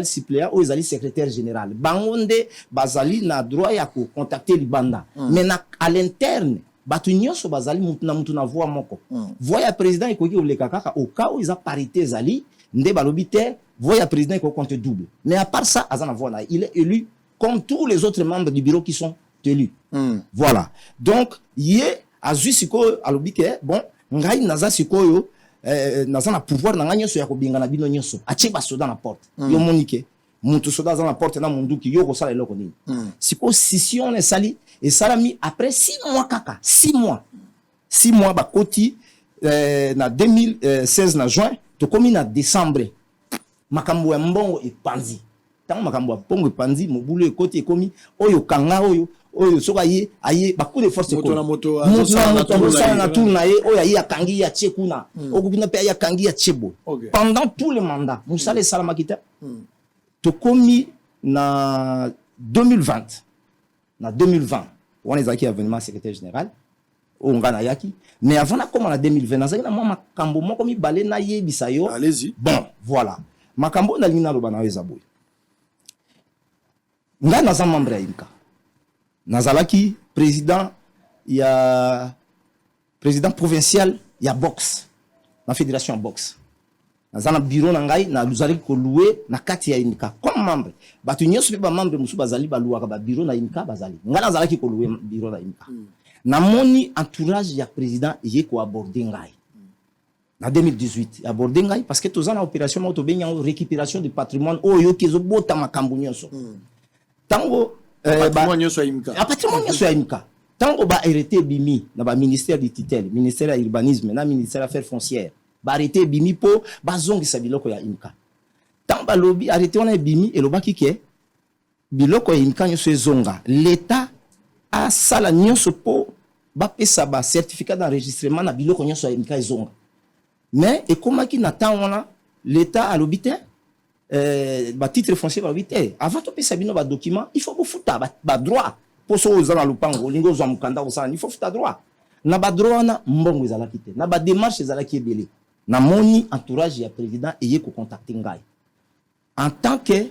suppléant ou ezali secrétaire général bangonde bazali na droit ya ko contacter libanda mais à l'interne batu nyonso bazali mutu na voix moko voix ya président ikoki oleka kaka au cas où ils a parité ezali nde balobi te voix ya président iko compte double mais à part ça azana voix na il est élu comme tous les autres membres du bureau qui sont élus voilà donc yé azui siko alobi ke bon ngai naza sikoyo naza na pouvoir na nyonso ya kobinga na bino nyonso atie basoda na porte yo monike mutu soda za na porte na munduki yo ko sala eloko nini siko scission esali esalami après 6 mois kaka 6 mois bakoti na 2016 na juin tokomi na décembre makambo ya mbongo epanzi tango makambo ya mbongo epanzi mobulu ekoti ekomi oyo kanga oyo soka aye baku de force moto na tour na ye oyo aye akangi ya tie kuna okukina pe aye akangi ya tiebo pendant tout le mandat musala salama kita tokomi na 2020 wana ezalaki événement secrétaire général oyo nga nayaki mais avant nakoma na 2020 nazalaki na mwa makambo moko mibale nayebisa yo allez-y bon voilà makambo nalingi naloba na yo eza boye ngai naza membre ya imka nazalaki président provincial ya boxe na fédération ya boxe naza na bureau na ngai nazalaki kolue na kati ya imka comme membre bato nyonso mpe bamembre mosusu bazali baluaka babureau na imka bazali ngai nazalaki kolue bureau na imka namoni entourage ya président eye koaborde ngai na 2018 aborde ngai parce que toza na opération moko tobengi yango récupération du patrimoine oyo yoki ezobota makambo nyonso tango patrimoine nyonso ya imka tango baarrêté ebimi na baministère du tutelle ministère ya urbanisme na ministère ya affaires foncières baarrêté ebimi mpo bazongisa biloko ya imka tango balobi arrêté wana ebimi elobaki ke biloko ya imka nyonso ezonga l'état asala nyonso mpo bapesa bacertificat d'enregistrement na biloko nyonso ya imka ezonga mais ekomaki na temps wana l'état alobi te titre foncier balobi te avant topesa bino badocument il faut bofuta badroit mpo so oza na lupango olingi ozwa mokanda kosala il faut futa droit na badroit wana mbongo ezalaki te na badémarche ezalaki ebele namoni entourage ya président eye kocontacte ngai en tant que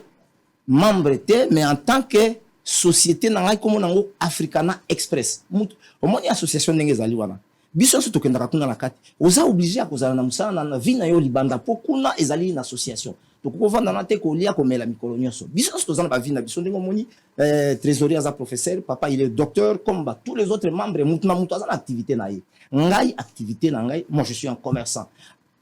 membre te mais en tant que société na ngai komona yango Africana Express omoni association ndenge ezali wana biso nyonso tokendaka kuna na kati oza obligé ya kozala na mosala na vi na yo libanda mpo kuna ezali une association tokokovanda na te kolia komela mikolo nyonso biso nyonso toza na bavi na biso ndenge omoni trésorier aza professeur papa il est docteur comme tous les autres membres mutu na mutu aza na activité na ye ngai activité na ngai moi je suis un commerçant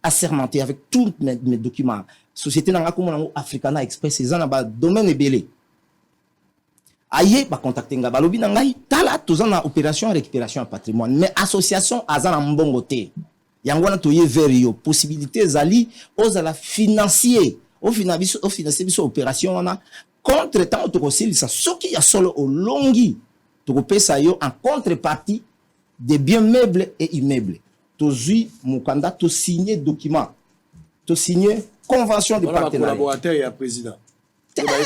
assermenté avec tous mes documents société na ngai komona yango Africana Express eza na badomaine ebele aye bacontacte ngai balobi na ngai tala toza na opération récupération ya patrimoine mais association aza na mbongo te yango wana toye vers yo possibilité ezali ozala financier ofinancie biso opération wana contre temps tokosilisa soki ya solo olongi tokopesa yo en contrepartie des biens meubles et immeubles tozwi mokanda tosigné document tosigné convention de partenariat collaborateur ya président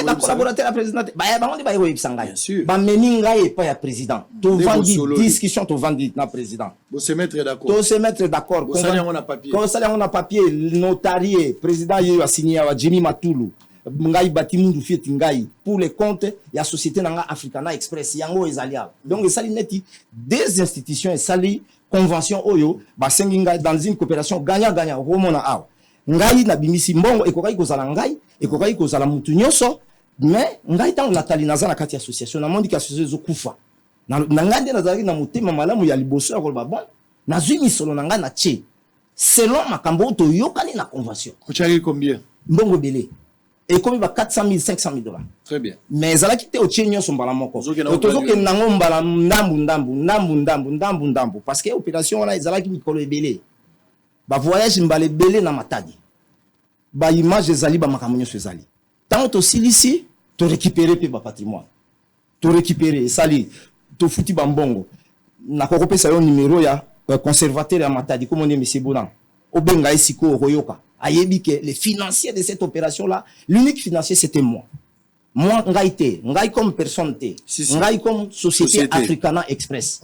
la collaborateur ya président bango nde bayekoyebisa ngai bamemi ngai epai ya président tovandi discussion tovandi na président tose mettre d'accord kosala yango na papier notarié président yeyo asigné awa Jimmy Matulu ngai bati mundu fieti ngai pour les comptes ya société nanga Africana Express yango ezali awa donc esali neti des institutions esali convention oyo basengi ngai dans une coopération gagnant-gagnant okomona awa ngai na bimisi mbongo ekokaki kozala ngai ekokaki kozala mutu nyonso mais ngai tango natali naza na kati ya association namondi ka association ezokufa na ngai nde nazalaki na motema malamu ya liboso ya koloba bon nazwi misolo na ngai na tie selon makambo oyo toyokani na convention kotiaki combien mbongo ebele ekomi ba 400 000 500 000 dollars très bien mais ezalaki te otie nyonso mbala moko tozokende nango mbala ndambu parce que opération wana ezalaki mikolo ebele ba voyage mbala ebele na matadi ba image ezali ba makambo nyonso ezali tango tosilisi to récupérer pe ba patrimoine to récupérer esali to futi ba mbongo na kokopesa yo numéro ya conservateur ya matadi comme on dit monsieur Bonan obenga esiko royoka ayebi que les financiers de cette opération là l'unique financier c'était moi ngai comme personne te ngai comme société Africana Express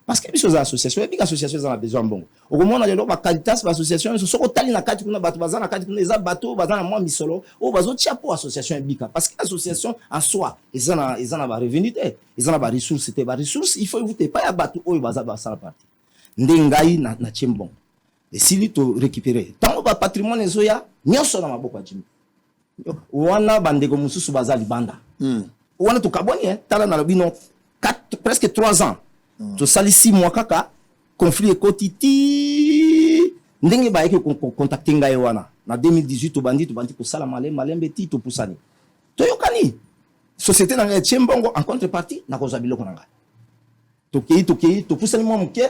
parce que biso za association et puis association za besoin bongo okomona lelo ba Caritas ba association so ko tali na kati kuna bato baza na kati kuna eza bato baza na mwa misolo o bazo tia po association bika parce que association en soi eza na ba revenu te eza na ba ressources te ba ressources il faut vous te pas ya bato oyo baza ba sala partie ndengai na chimbon et si to récupérer tant ba patrimoine ezoya nyonso na maboko ya Jimmy wana bandeko mususu baza libanda wana to kaboni tala na lobino presque 3 ans to sali 6 mois kaka conflit ekotiti ndenge ba yeke contacter ngai wana na 2018 to bandi ko sala malembe ti to pusani toyokani société na ngai chembongo en contrepartie na kozwa biloko na ngai tokei topusani mwa moke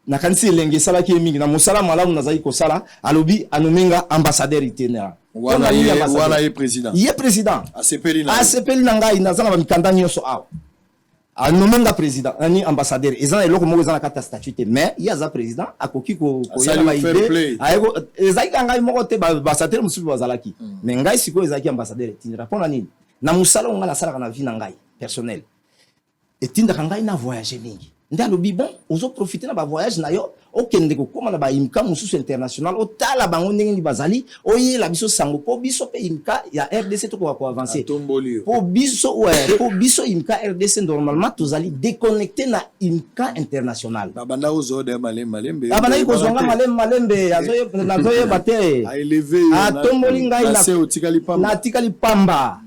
nakanisi elenge esalaki ye mingi na mosala malamu nazali kosala alobi anomenga ambassadeur itinéraire wana ye président ye président asepeli na ngai naza na bamikanda nyonso awa anomenga président ani ambassadeur eza na eloko moko eza na kati ya statut te mais ye aza président akoki koyela baide ezalaki ka ngai moko te baambassadeur mosusu bazalaki mais ngai sikoyo ezalaki ambassadeur itinéraire mpo na nini na mosala oyo ngai nasalaka na vie na ngai personnel etindaka ngai na voyage mingi nde alobi bon ozoprofite na bavoyage na yo okende kokóma na baimka mosusu international otala bango ndenge nini bazali oyela biso sango mpo biso mpe imka ya RDC tokoka koavance mpo biso imka RDC normalement tozali déconnecté na imka international abandaki kozonga malembe nazoyeba te atomboli ngai natikali pamba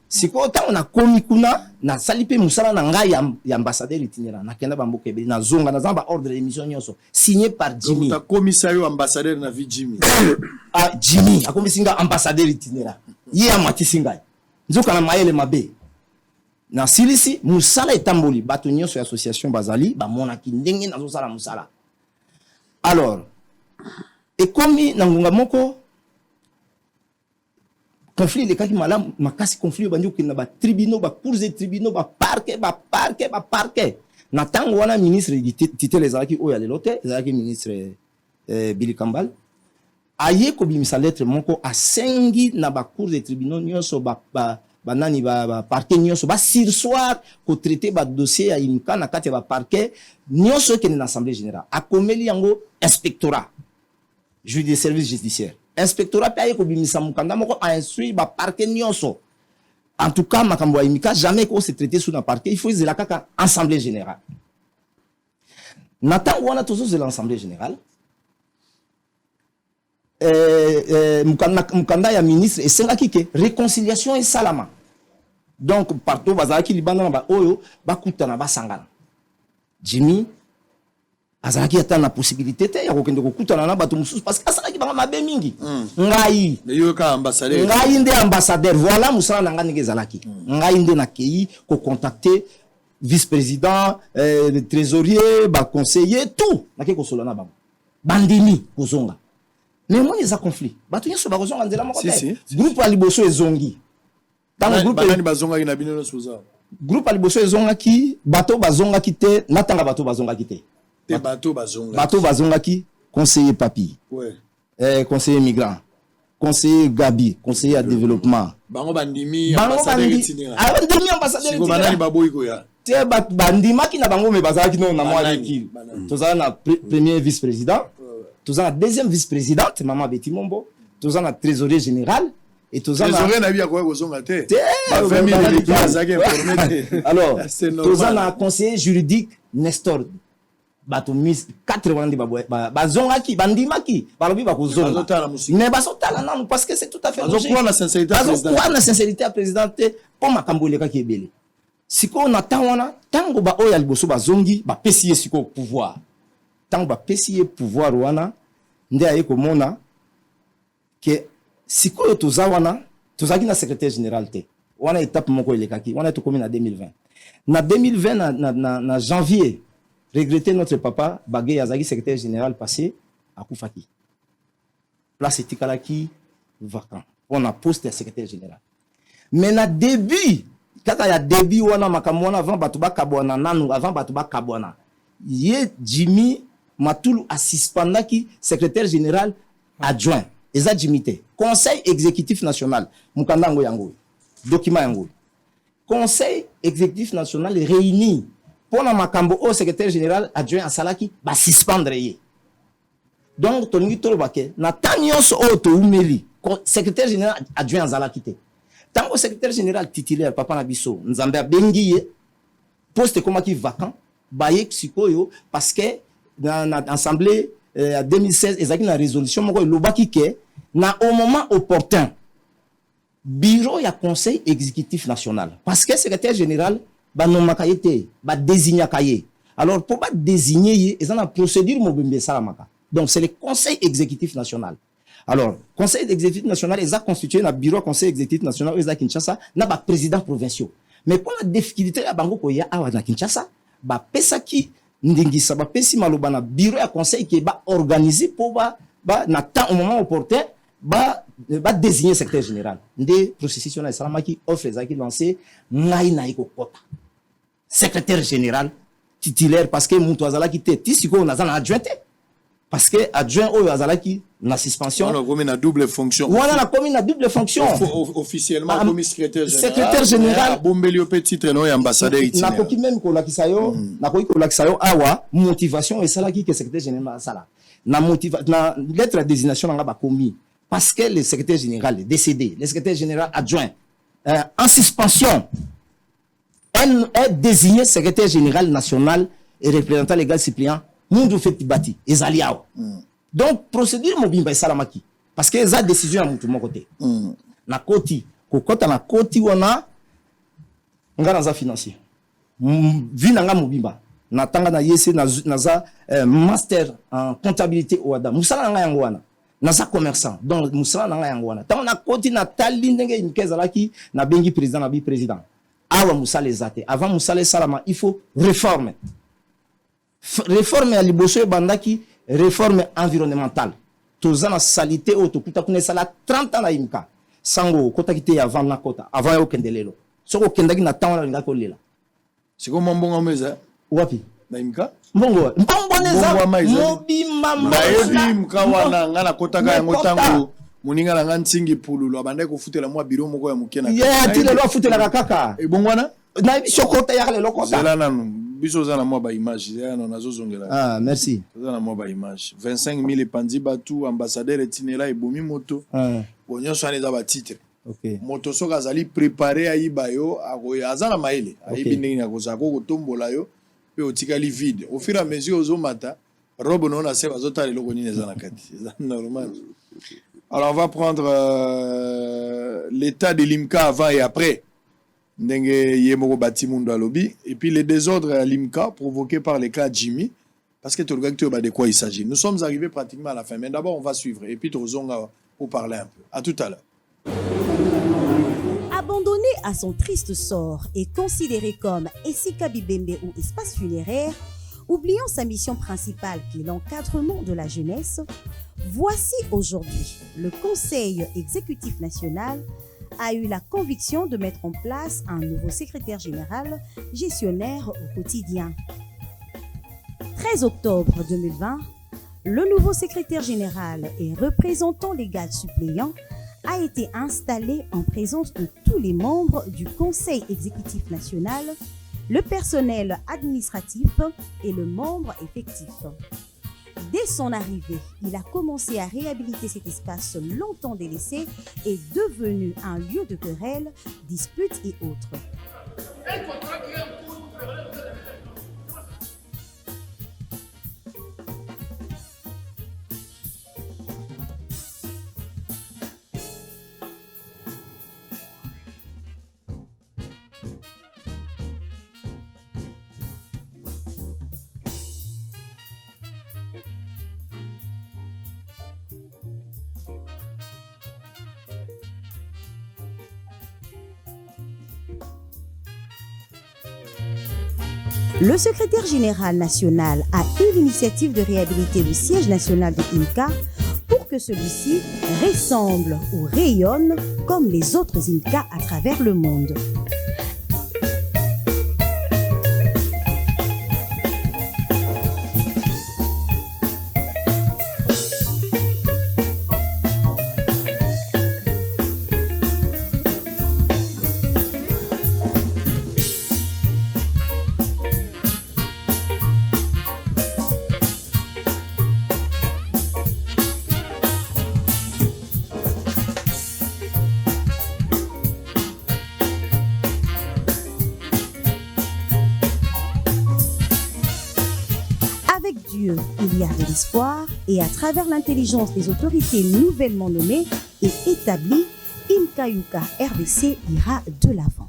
sikoyo ntango nakomi kuna nasali mpe mosala na ngai ya ambassadeur itinéraire nakenda bamboka ebele nazonga naza na baordre d'émission nyonso signé par Jimmy akomisa yo ambassadeur na vie Jimmy Jimmy akomisi nga ambassadeur itinéraire ye amatisi ngai nzoka na mayele mabe nasilisi mosala etamboli bato nyonso ya association bazali bamonaki ndenge nazosala mosala alors ekomi na ngonga moko conflit lekaki malamu makasi conflit bandi okende na batribunaux bacours de tribunaux baparquet na ntango wana ministre tutelle ezalaki oyo ya lelo te ezalaki ministre Billy Kambal aye kobimisa lettre moko asengi na bacours de tribunaux nyonso banani baparquet nyonso basirsoir kotraite badossier ya imka na kati ya baparquet nyonso ekende na assemblée générale akomeli yango inspectorat de service judiciaire inspectorat pe aye kobimisa mukanda moko a instruire ba parquet nyonso en tout cas makambo ya imika jamais ko se traiter sous na parquet il faut zela kaka assemblée générale natan wana toujours de l'assemblée générale mukanda ya ministre esengaki ke réconciliation et salama donc partout bazalaki libanda na ba oyo bakutana basangana Jimmy azalaki ata na possibilité te ya kokende kokutana na bato mosusu parce que asalaki bango mabe mingi ngai ngai nde ambassadeur voilà mosala na ngai ndenge ezalaki ngai nde nakei kocontacte vice-président trésorier baconseiller tout nakei kosola na bango bandimi kozonga mais moni eza conflit bato nyonso bakozonga nzela moko te groupe ya liboso ezongi groupe ya liboso ezongaki bato bazongaki te natanga bato bazongaki te bato bazongaki conseiller papi conseiller migrant conseiller Gabi conseiller à développement bango bandimi ambassadeur te bandimaki na bango me bazalaki no na mwa l'équipe tozala na premier vice-président tozala na deuxième vice-présidente maman Betty Mombo tozala na trésorier général et trésorier na bia ko zonga te alors tozala na conseiller juridique Nestor bato mis 80 ndi bazongaki bandimaki balobi bakozonga mais bazotala nanu parce que c'est tout à fait logique bazokwa na sincérité à président po makambo lekaki ebele siko na temps wana tango ba oya liboso bazongi bapesi ye siko pouvoir tango bapesi ye pouvoir wana nde aye komona ke siko toza wana tozaki na secrétaire général te wana étape moko elekaki wana tokomi na 2020 na 2020 na janvier regretter notre papa Bagé Azaki secrétaire général passé à Koufaki. Place etikalaki vacant. On a posté secrétaire général. Mais na début, quand il y a début wana makamwana avant batuba kabwana nanu avant batuba kabwana. Ye Jimmy Matulu a suspendaki secrétaire général adjoint. Eza Jimmy te. Conseil exécutif national mukanda ngo yango. Document yango. Conseil exécutif national réuni pour la makambo au secrétaire général adjoint à Salaki va suspendre ye. Donc tolingi tolobake na tanyos o to umeli secrétaire général adjoint à Salaki te. Tant au secrétaire général titulaire papa na biso nzambe bengi ye poste comme qui vacant baye sikoyo parce que dans l'assemblée en 2016 ezaki na résolution moko lobaki ke na au moment opportun bureau ya conseil exécutif national parce que secrétaire général ba nomaka yete ba désigner kaye alors pour pas désigner ils ont la procédure mobimbe salamaka donc c'est le conseil exécutif national Alors, conseil exécutif national, ils ont constitué le bureau conseil exécutif national, ils ont Kinshasa, n'a pas président provincial. Mais pour la difficulté, la banque koya awa na Kinshasa, ba pesa ki ndingisa ba pesi maloba na bureau ya conseil qui ba organisé pour ba na temps au moment opportun ba désigner secrétaire général. Ndé processus na salama qui offre les qui lancé ngai na iko kota. Secrétaire général titulaire parce que mutu azala ki te tisiko na zana adjoint parce que adjoint oyo azala ki na suspension. On a commis une double fonction. Voilà la commune a double fonction. Officiellement comme secrétaire général. Secrétaire général. Bombelio petit titre non ambassadeur itinéraire. Na koki même ko lakisayo, na koki ko lakisayo awa motivation et sala ki que secrétaire général sala. Na lettre de désignation nga ba commis parce que le secrétaire général est décédé, le secrétaire général adjoint en suspension est désigné secrétaire général national et représentant légal suppléant Mundu Fetibati ezaliao. Donc procédure mobimba salamaki parce que eza décision à mutu côté. Na koti kokota na koti wana ngana za financier. Vina nga mobimba na tanga na yese na za master en comptabilité au Adam. Musala nga yango wana. Na za commerçant. Donc musala nga yango wana. Tanga na koti na tali ndenge inkezalaki na bengi président na bi président. Awa musala ezate. Avant musala salama il faut réforme. Réforme à liboso bandaki réforme environnementale. Tozana salité auto kuta kuna sala 30 ans na imka. Sango kota kite avant na kota avant yo kendelelo. Soko kendaki na tawana linga kolela. Siko mbongo meza. Wapi? Na imka? Mbongo. Mbongo neza. Mobima mama. Na imka wana ngana kota ka yango tango. Muninga na ngantingi pululu abande ko futela mwa biro moko ya mukena. Yeah, tile lo futela kaka. E bongwana? Na biso kota ya le lokota. Zela nanu. Biso za na mwa ba image ya na nazozongela. Ah, merci. Za na mwa ba image. 25 000 pandi batu ambassadeur etinela ebomi moto. Bonyo swane za ba titre. OK. Moto soka zali préparer ayiba yo akoya azala maele. Ayibi ndenge na kozako kotombola yo pe otikali vide. Au fur et à mesure ozomata robe non na se bazota lelo konine za na kati. C'est normal. Alors on va prendre l'état de l'IMCA avant et après. Ndenge yemoko batimundo alobi et puis les désordres à l'IMCA provoqués par les cas Jimmy parce que tu regardes de quoi il s'agit. Nous sommes arrivés pratiquement à la fin mais d'abord on va suivre et puis Tozonga pour parler un peu. À tout à l'heure. Abandonné à son triste sort et considéré comme Esika Bibembe ou espace funéraire, oubliant sa mission principale qui est l'encadrement de la jeunesse, voici aujourd'hui le Conseil exécutif national a eu la conviction de mettre en place un nouveau secrétaire général gestionnaire au quotidien. 13 octobre 2020, le nouveau secrétaire général et représentant légal suppléant a été installé en présence de tous les membres du Conseil exécutif national, le personnel administratif et le membre effectif. Dès son arrivée, il a commencé à réhabiliter cet espace longtemps délaissé et devenu un lieu de querelles, disputes et autres. Le secrétaire général national a eu l'initiative de réhabiliter le siège national de IMCA pour que celui-ci ressemble ou rayonne comme les autres IMCA à travers le monde. Il y a de l'espoir et à travers l'intelligence des autorités nouvellement nommées et établies, IMCA Yuka RDC ira de l'avant.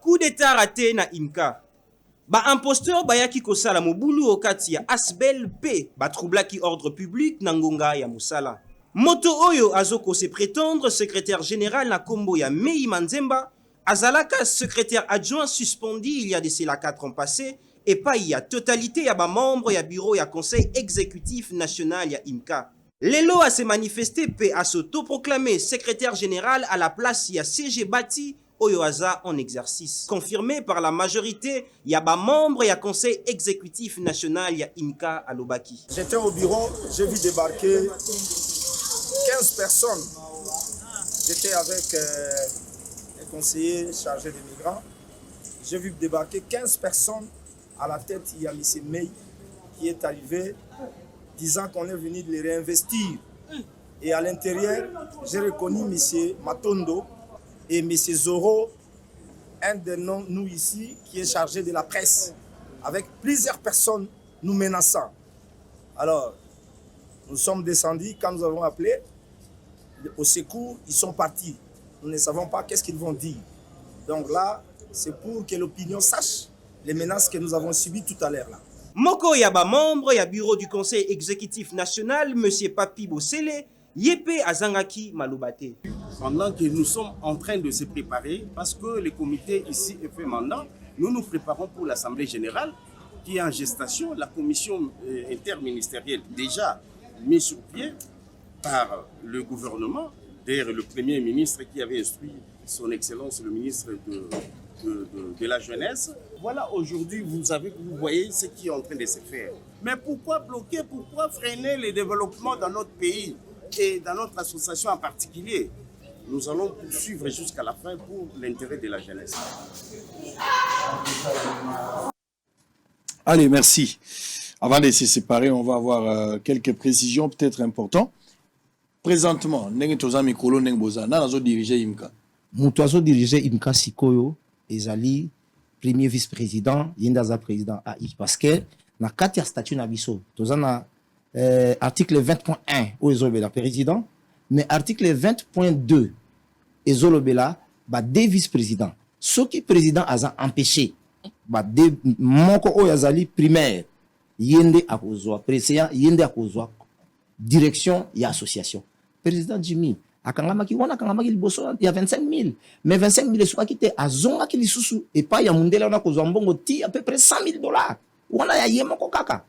Coup d'état raté na Imka. Ba imposteur bayaki kosala mobulu okati ya Asbel P ba troublaki ordre public na ngonga ya musala. Moto oyo azoko se prétendre secrétaire général na kombo ya Mei Manzemba azalaka secrétaire adjoint suspendu il y a de cela 4 ans passés et pas il y a totalité ya ba membre ya bureau ya conseil exécutif national ya Imka. Lelo a se manifesté P a s'autoproclamé secrétaire général à la place ya CG Bati Oyoaza en exercice. Confirmé par la majorité, il y a des membres et un conseil exécutif national, il y a Imka Alobaki. J'étais au bureau, j'ai vu débarquer 15 personnes. J'étais avec les conseillers chargés des migrants. J'ai vu débarquer 15 personnes. À la tête, il y a M. Mei qui est arrivé disant qu'on est venu de les réinvestir. Et à l'intérieur, j'ai reconnu M. Matondo et M. Zoro, un de nous ici, qui est chargé de la presse, avec plusieurs personnes nous menaçant. Alors, nous sommes descendus, quand nous avons appelé, au secours, ils sont partis. Nous ne savons pas qu'est-ce qu'ils vont dire. Donc là, c'est pour que l'opinion sache les menaces que nous avons subies tout à l'heure là. Moko Yaba membre, il y a bureau du conseil exécutif national, M. Papi Bossele, Yepé Azangaki Malobate. Pendant que nous sommes en train de se préparer, parce que le comité ici est fait mandat, nous nous préparons pour l'Assemblée générale qui est en gestation, la commission interministérielle déjà mise sur pied par le gouvernement, d'ailleurs le Premier ministre qui avait instruit son Excellence le ministre de la Jeunesse. Voilà, aujourd'hui, vous voyez ce qui est en train de se faire. Mais pourquoi bloquer, pourquoi freiner le développement dans notre pays et dans notre association en particulier? Nous allons poursuivre jusqu'à la fin pour l'intérêt de la jeunesse. Allez, merci. Avant de se séparer, on va avoir quelques précisions peut-être importantes. Présentement, Nengi Mikolo Nengboza, Nanazo dirigé Imka. Moutazo dirigé Imka Sikoyo, Ezali, premier vice-président, Yendaza président AI. Parce que, na kati ya statut na biso, tozana article 20.1 où ezolobela président, mais article 20.2 ezolobela ba deux vice-présidents. Ce qui président a empêché, ba de moko o yazali primaire, yende akozwa président, yende akozwa direction ya association. Président Jimmy akangamaki wana akangamaki liboso ya 25 000, mais 25 000 esuka kite azonga ki lisusu et pas ya mundele wana kozwa mbongo ti à peu près $100 000. Wana ya yemoko kaka.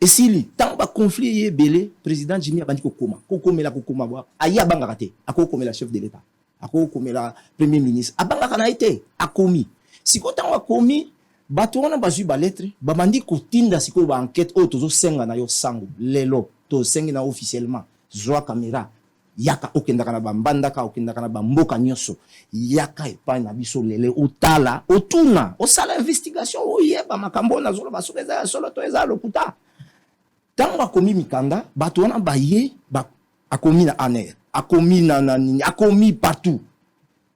Et s'il tant ba conflit ye belé, président Jimmy abandi kokomela bwa aya banga te akokomela chef de l'état akokomela premier ministre abanga kana été akomi siko tant akomi bato wana bazui ba lettre babandi kotinda siko ba enquête o tozo senga na yo sango lelo to sengi na officiellement zwa caméra yaka okendaka na bambandaka okendaka na bamboka nyonso yaka epai na biso lele otala otuna osala investigation oyeba makambo na zolo basoka eza ya solo to eza lokuta. Tango akomi mikanda, bato wana baye, akomi na ANER, akomi na nani, akomi partout.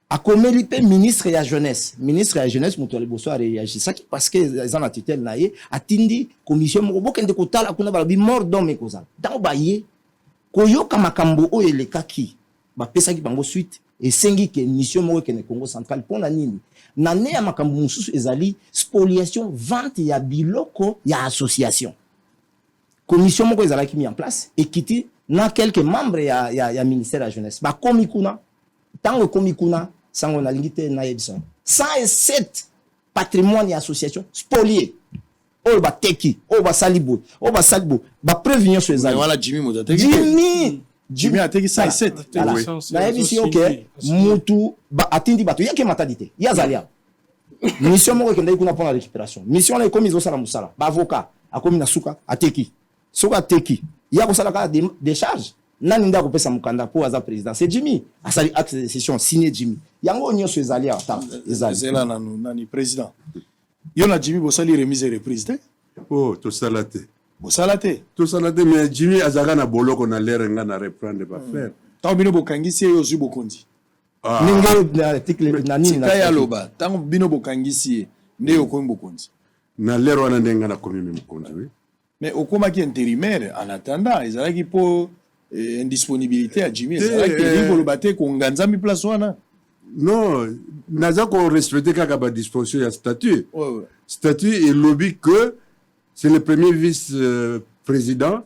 Akomi lipe ministre ya jeunesse. Ministre ya jeunesse, moutou aliboso a réagi. Ça qui parce que ils ont la tutelle na ye, atindi commission moko kende kotala kuna balabi mort d'homme kozala. Tango baye, koyoka makambo o eleka ki, ba pesa ki bango suite, et sengi ke mission moko kene Congo central pona nini. Nane ya makambo mususu ezali spoliation, vente ya biloko ya association. Commission moko ezalaki mis en place et kiti na quelques membres ya ministère de la jeunesse ba komikuna tango komikuna sango na lingite na yebison 107 patrimoine et association spolié o ba teki o ba salibo ba prévenir sur les amis. Voilà Jimmy Mozate. Jimmy a teki 107. Na yebisi OK mutu ba atindi bato yake matadité yazalia mission moko kende kuna pour la récupération mission là comme ils ont sala musala ba avocat akomi na suka ateki soka teki ya kosala ka des charges nani nda kopesa mukanda po aza président c'est Jimmy asali acte de décision signé Jimmy yango nyonso ezali ata ezali zela nani président yona Jimmy bosali remise et reprise te oh to salate mais Jimmy azaka na boloko na l'air nga na reprendre pas faire tant bino bokangisi yo zu bokondi ninge article nani na ya loba tant bino bokangisi nde yo ko bokondi na l'air wana ndenga na komi mukondi oui. Mais au coma qui est intérimaire, en attendant, ils ont pour indisponibilité à Jimmy. Ils ont dit pour le battre qu'on gagne mi place wana. Non, naza qu'on respecte kaka disposition ya statut. Ouais. Statut et lobby que c'est le premier vice-président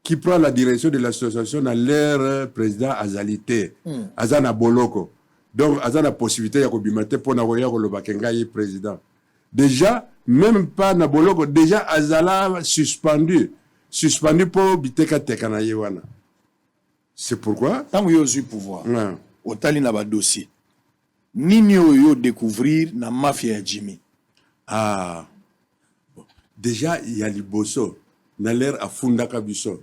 qui prend la direction de l'association dans l'air président Azalité. Azana Boloko. Donc, Azana possibilité de kobimate pour nagoya ko lobakenga yi président. Déjà, même pas na Boloko, déjà Azala suspendu pour biteka tekana yewana. C'est pourquoi tant que yo pouvoir. Ouais. Otali na ba dossier. Nini yo découvrir na mafia ya Jimmy. Ah. Bon. Déjà, il y a Liboso. Na l'air à Fundaka Biso.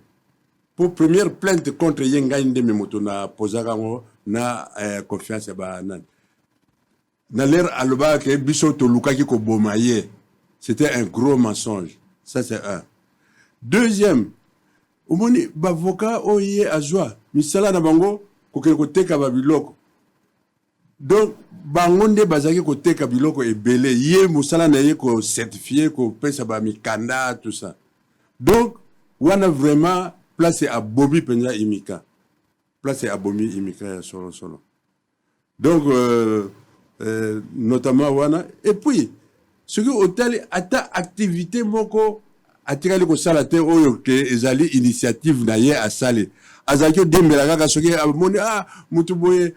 Pour première plainte contre Yenga Ndeme Moto na Pozagango na confiance ba nan. Na l'air à Loba que Biso Toluka qui ko bomaye. C'était un gros mensonge. Ça c'est un. Deuxième, omoni bavoka oye azwa misala na bango ko kele ko teka babiloko. Donc bangonde bazaki ko teka biloko ebele ye musala na ye ko certifié ko pesa ba mikanda tout ça. Donc wana vraiment place à Bobby Penza Imika. Place à Bobby Imika solo. Donc notamment wana et puis ce que hôtel ata activité moko atikali ko sala te oyo ke ezali initiative na ye asali azaki dembela kaka soki amoni mutu boye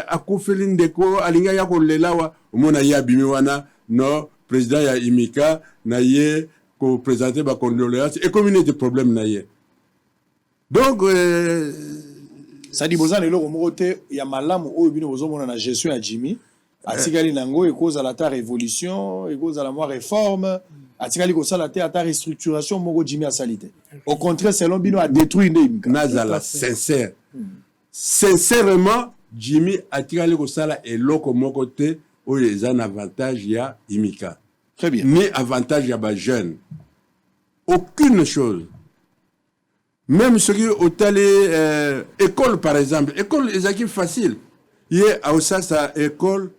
akufeli ndeko alinga ya kolelawa omona ye abimi wana no président ya Imika na ye ko présenter ba condoléances et communauté problème na ye. Donc ça dit bozana eloko moko te ya malamu oyo bino bozomona na gestion ya Jimmy atikali nango ekozala ta révolution ekozala mwa réforme atikali kosala te ata restructuration moko Jimmy asali te. Au contraire selon bino a détruit Imika. Nazala sincère. Sincèrement Jimmy atikali kosala eloko moko te oyo eza un avantage ya Imika. Très bien. Ni avantage ya ba jeune. Aucune chose. Même ce qui est école par exemple, école est facile. Hier à Osasa école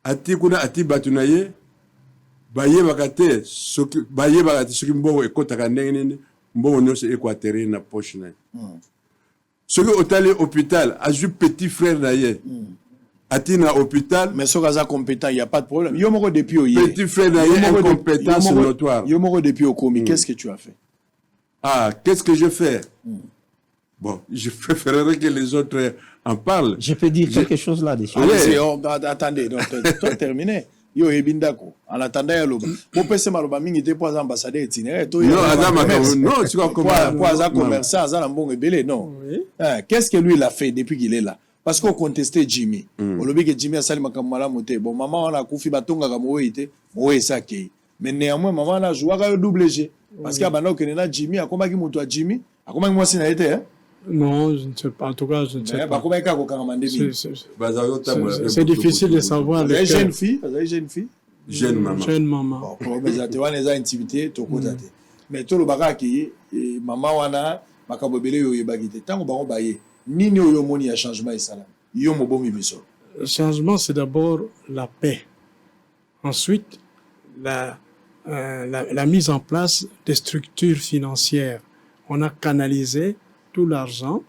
ati kuna ati batunaye baye bakate soki mbongo ekotaka ndenge nini mbongo nyonso ekwatere na poche na. Ce qui est hôpital azu petit frère na ye. Ati na hôpital mais so kaza compétent il y a pas de problème. Yo moko depuis au hier. Petit frère na ye incompétence notoire. Yo moko depuis au commis qu'est-ce que tu as fait? Ah, qu'est-ce que je fais? Bon, je préférerais que les autres en parlent. Je peux dire quelque chose là-dessus. Attendez, donc toi terminé. Yo ebindako. En attendant ya loba. Pour pese maloba mingi te pour ambassadeur itinéraire. Non, tu vois comment. Pour azar commerçant, azar mbongo ebele, non. Qu'est-ce que lui il a fait depuis qu'il est là? Parce qu'on contestait Jimmy. On lobby que Jimmy a sali makamala moté. Bon, maman on a koufi batonga kamowe ite. Mowe saki. Mais néanmoins, maman on a joué à double G. Parce qu'il y a maintenant que Jimmy a combattu moto à Jimmy. A combattu moi si n'a été, hein? Non, je ne sais pas. En tout cas, je ne sais pas. C'est difficile de savoir. Vous avez jeune fille? Jeune maman. Jeune maman. Bon, mais tu vois les intimité, tu vois. Mais tout le bagage qui maman wana makabobele yo yebagite. Tant que baye, nini yo moni a changement et salam. Yo mo bon mibiso. Le changement, c'est d'abord la paix. Ensuite, la mise en place des structures financières. On a canalisé tout l'argent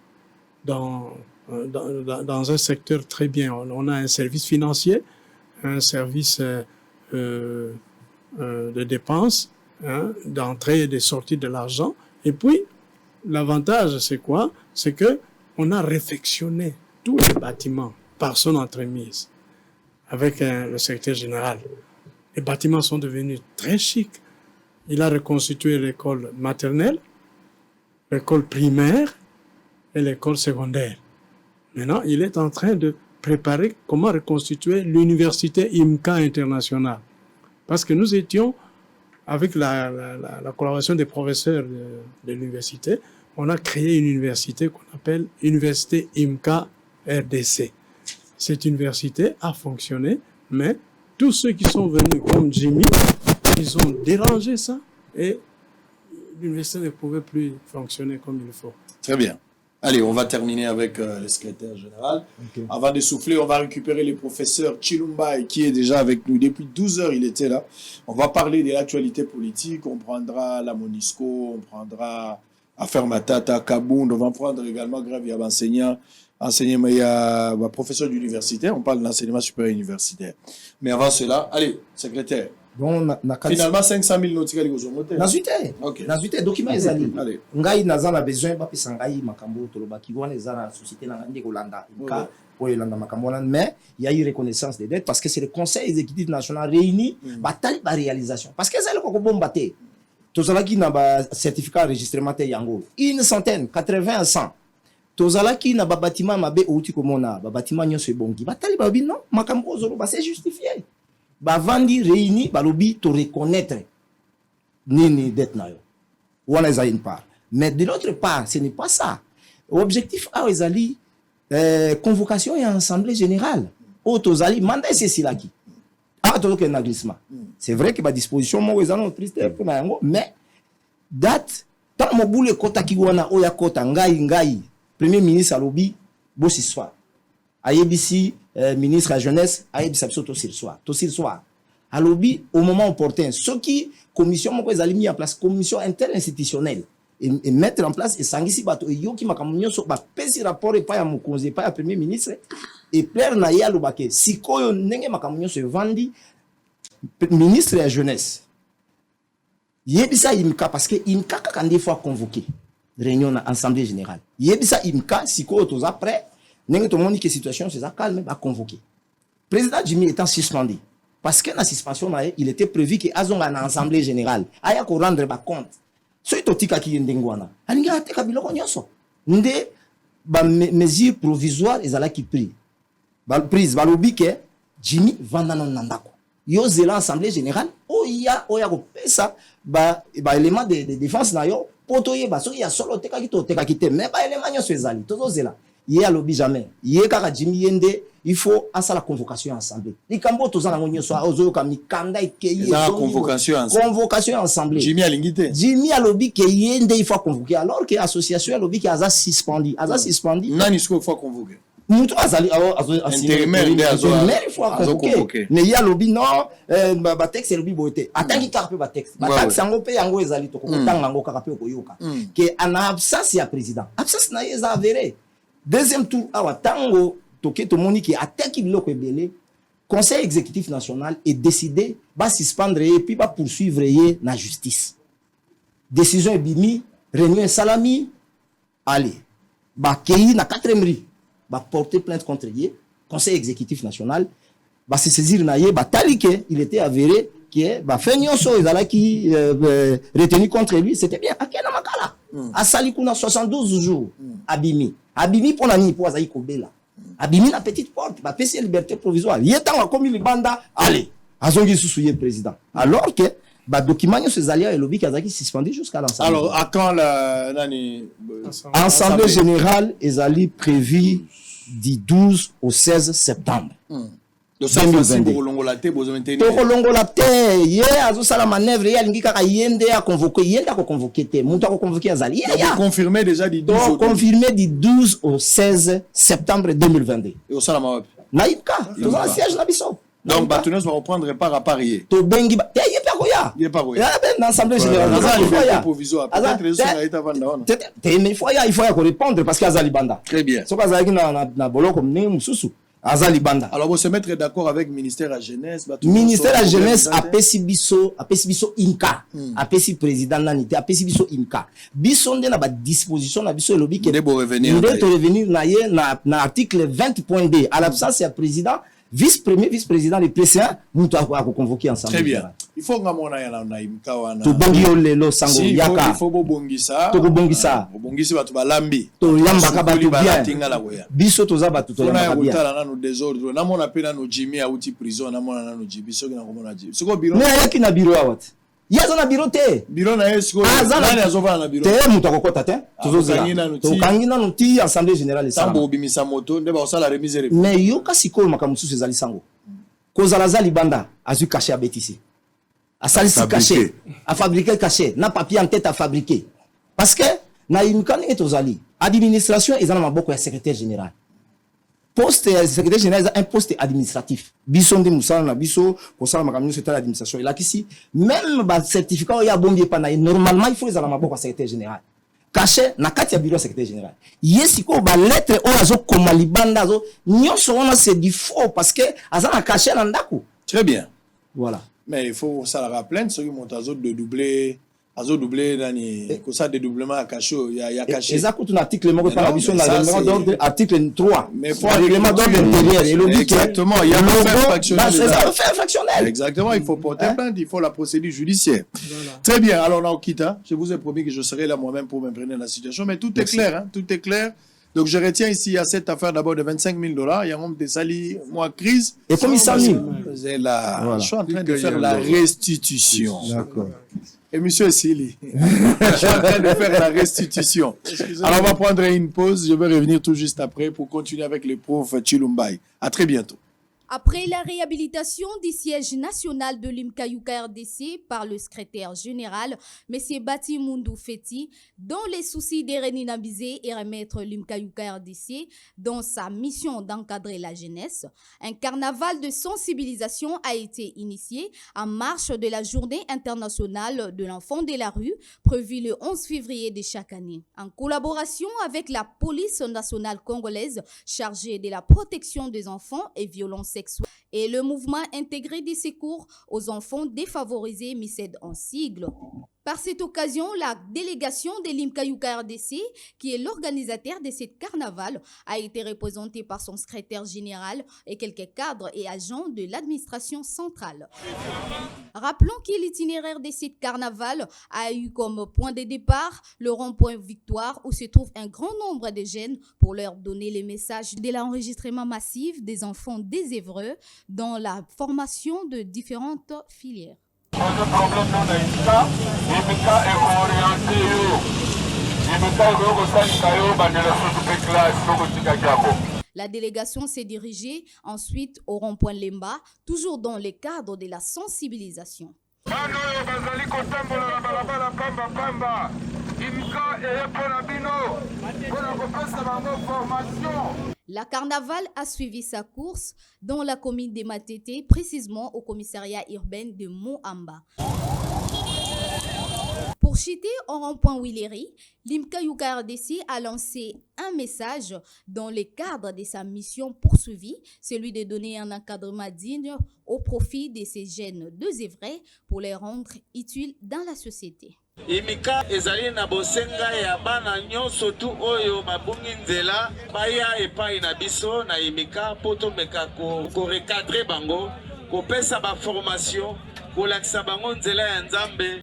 dans un secteur très bien. On a un service financier, un service de dépenses, d'entrée et de sortie de l'argent. Et puis, l'avantage, c'est quoi? C'est que on a réfectionné tous les bâtiments par son entremise avec le secrétaire général. Les bâtiments sont devenus très chics. Il a reconstitué l'école maternelle, l'école primaire et l'école secondaire. Maintenant, il est en train de préparer comment reconstituer l'université IMCA internationale. Parce que nous étions, avec la collaboration des professeurs de l'université, on a créé une université qu'on appelle Université IMCA RDC. Cette université a fonctionné, mais tous ceux qui sont venus comme Jimmy, ils ont dérangé ça et l'université ne pouvait plus fonctionner comme il faut. Très bien. Allez, on va terminer avec le secrétaire général. Okay. Avant de souffler, on va récupérer le professeur Chilumbai qui est déjà avec nous. Depuis 12 heures, il était là. On va parler de l'actualité politique. On prendra la Monisco, on prendra Affaire Matata, Kabound. On va prendre également Grève Enseignant enseignement, il y a professeur d'université, on parle d'enseignement supérieur universitaire. Mais avant cela, allez, secrétaire. Bon, Finalement, 500 000 nautiques, ils ont noté. Nazute, document ezali. Ngai nazana besoin ba pesa ngai makambo tolobaki wana ezana société na ndeko kolanda ka pour landa makambo wana, mais il y a eu reconnaissance des dettes parce que c'est le conseil exécutif national réuni batali ba réalisation parce que ezali ko bomba te. Tozalaki na ba certificat enregistrement te yango une centaine 80 à 100. Tozalaki na ba bâtiment mabe outi komona ba bâtiment nyonso ebongi batali ba bi non makambo ozolo ba c'est justifié. Bavandi réuni balobi to reconnaître nini dette na yo wana eza une part, mais de l'autre part ce n'est pas ça. Objectif a ezali convocation et assemblée générale o tozali mandat c'est silaki toloke na glissement. C'est vrai que ba disposition mo ezana triste pour na yango, mais date tant mo boule kota ki wana o ya kota ngai premier ministre alobi bo si soir ayebisi ministre à jeunesse ayebisa biso to sur soir alobi au moment opportun ce qui commission moko ezali mis en place commission interinstitutionnelle et mettre en place et sangisi bato e yoki makambo nyonso ba pesi rapport et pas ya mokonzi pas ya premier ministre et plaire na ya lobake sikoyo ndenge makambo nyonso evandi ministre ya jeunesse yebisa imka parce que imka kaka ndé fois convoqué réunion na assemblée générale yebisa imka sikoyo toza prêt. N'est-ce pas que la situation c'est calme, va convoquer. Président Jimmy étant suspendu, parce que la suspension, il était prévu qu'il y ait une assemblée générale. Il y a rendre compte. Ce qui est qui est ndengwana. Il y a des kabilo konyoso. Ndé ba mesures provisoires ils allaient qui pris. Ba prise balobi que Jimmy vanda non nandako. Yo zela assemblée générale, oya ko pesa ba élément de défense na yo potoye ba so ya solo teka kite mais ba élément nyoso ezali. Tozo zela. Il y a lobby jamais. Il y a Jimmy Yende, il faut à ça la convocation assemblée. Les Cambo tous en ont soit aux kami kanda ikei. Convocation assemblée. Jimmy a l'ingité. Jimmy a lobby que Yende il faut convoquer alors que l'association a lobby qui a suspendu. Nani il faut convoquer. Nous azali intérimaire il faut convoquer. Mais il y a lobby non ba texte lobby boité. Atangi carpe ba texte. Ba texte yango pe yango ezali to ko tanga yango kaka pe ko yoka. Que en absence ya président. Absence na yeza avéré. Deuxième tour, tango toke to moni qui attaque biloko ebele, conseil exécutif national est décidé va suspendre et puis va poursuivre la justice. Décision ebimi, réunion salami, allez, ba kei na 4e rue, va porter plainte contre lui, conseil exécutif national, va se saisir na ye, ba talike, il était avéré que ba fenyonso ezala qui retenu contre lui, c'était bien akena makala. Asali kuna 72 jours abimi pour nani pour azaï kobela abimi na petite porte ba pesi liberté provisoire yetanga comme libanda allez azongi susuye président alors que ba document ces alliés et lobby kazaki suspendu jusqu'à l'ensemble. Alors à quand la nani assemblée générale ezali prévu du 12 au 16 septembre. De ça facile pour longola te besoin maintenir. To longola te ye azo sala manœuvre ya lingi kaka yende a convoquer yende a convoquer te muto a convoquer azali ya confirmé déjà du 12 au confirmé du 12 au 16 septembre 2022 et au sala ma naïka to za siège la biso donc Batunos va reprendre part à parier to bengi te ye pa koya ye pa koya ya ben dans l'assemblée générale il provisoire peut-être les sera état vanda on te mais il faut ya répondre parce que azali banda très bien so bazali na boloko mne mususu azali banda. Alors vous se mettre d'accord avec le ministère de la jeunesse. Ministère de la jeunesse a pesibiso imka, a pesi président nanité, a pesibiso imka. Biso nde na ba disposition na biso lobby que revenir na article 20.d à l'absence du président vice-président le président nous a convoqué ensemble. Très bien. Il faut nga mona yana na imka wana. To bongi lelo sango yaka. Il faut bongisa. To bongisa. Bongisi batu balambi. To lamba ka batu bien. Biso to za batu to lamba bien. On a na no désordre. Na mona pe na no Jimmy a uti prison na mona na no Jimmy so na komona Jimmy. Siko biro. Mais yaki na biro awat. Yaza na biro te. Biro na yesko. Nani azova na biro. Te mutu akokota te. To kangina no ti assemblée générale ça. Sambo bimisa moto nde ba osala remise. Mais yoka siko makamusu sezali sango. Kozala zali banda azu caché à bétisi. À salisi caché, à fabriquer caché, n'a papier en tête à fabriquer. Parce que na imkani etozali, administration est dans ma boko ya secrétaire général. Poste secrétaire général un poste administratif. Biso ndi musala na biso, ko sala makamyo c'est l'administration. Et là ici, même ba certificat ya bombi pa na normalement il faut les dans ma boko secrétaire général. caché na kati ya bureau secrétaire général yesi ko ba lettre o azo koma libanda zo nyonso wana c'est du faux parce que azana caché na ndako. Très bien. Voilà. Mais il faut ça la plaindre ceux qui montent à de doubler dans les ça dédoublement à cachot il y a caché. Exactement un article moko par la na règlement d'ordre article 3. Mais faut règlement d'ordre intérieur et le exactement il y a un fait fractionnel. Exactement, il faut porter plainte, il faut la procédure judiciaire. Voilà. Très bien. Alors Naokita, je vous ai promis que je serai là moi-même pour m'imprégner de la situation mais tout est clair hein, tout est clair. Donc je retiens ici à cette affaire d'abord de $25 000. Il y a un homme de sali, moi crise. Et comme 100 000. Voilà. Je suis en train de faire la restitution. D'accord. Et monsieur Sili, je suis en train de faire la restitution. Alors on va prendre une pause. Je vais revenir tout juste après pour continuer avec le prof Chilumbai. À très bientôt. Après la réhabilitation du siège national de l'IMCAYUCA RDC par le secrétaire général, M. Bati Mundou Feti, dans les soucis de redynamiser et remettre l'IMCAYUCA RDC dans sa mission d'encadrer la jeunesse, un carnaval de sensibilisation a été initié en marge de la Journée internationale de l'enfant de la rue, prévue le 11 février de chaque année. En collaboration avec la police nationale congolaise chargée de la protection des enfants et violences et le mouvement intégré des secours aux enfants défavorisés MICED en sigle. Par cette occasion, la délégation de l'IMCAYUCA RDC, qui est l'organisateur de ce carnaval, a été représentée par son secrétaire général et quelques cadres et agents de l'administration centrale. Rappelons que l'itinéraire de ce carnaval a eu comme point de départ le rond-point Victoire où se trouve un grand nombre de jeunes pour leur donner le message de l'enregistrement massif des enfants désœuvreux dans la formation de différentes filières. La délégation s'est dirigée ensuite au rond-point Lemba, toujours dans le cadre de la sensibilisation. La carnaval a suivi sa course dans la commune de Matete, précisément au commissariat urbain de Moamba. Pour chiter au rond-point Willery, l'IMCAYUCA RDC a lancé un message dans le cadre de sa mission poursuivie, celui de donner un encadrement digne au profit de ces jeunes désœuvrés pour les rendre utiles dans la société. Imika ezali na bosenga ya bana nyonso tu oyo babungi nzela baya epai na biso na imika poto meka ko recadrer bango ko pesa ba formation.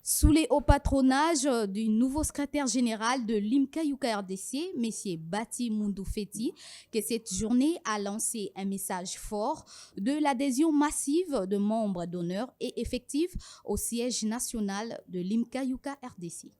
Sous les hauts patronage du nouveau secrétaire général de l'IMCAYUCA RDC, M. Bati Mundou Feti, que cette journée a lancé un message fort de l'adhésion massive de membres d'honneur et effectifs au siège national de l'IMCAYUCA RDC.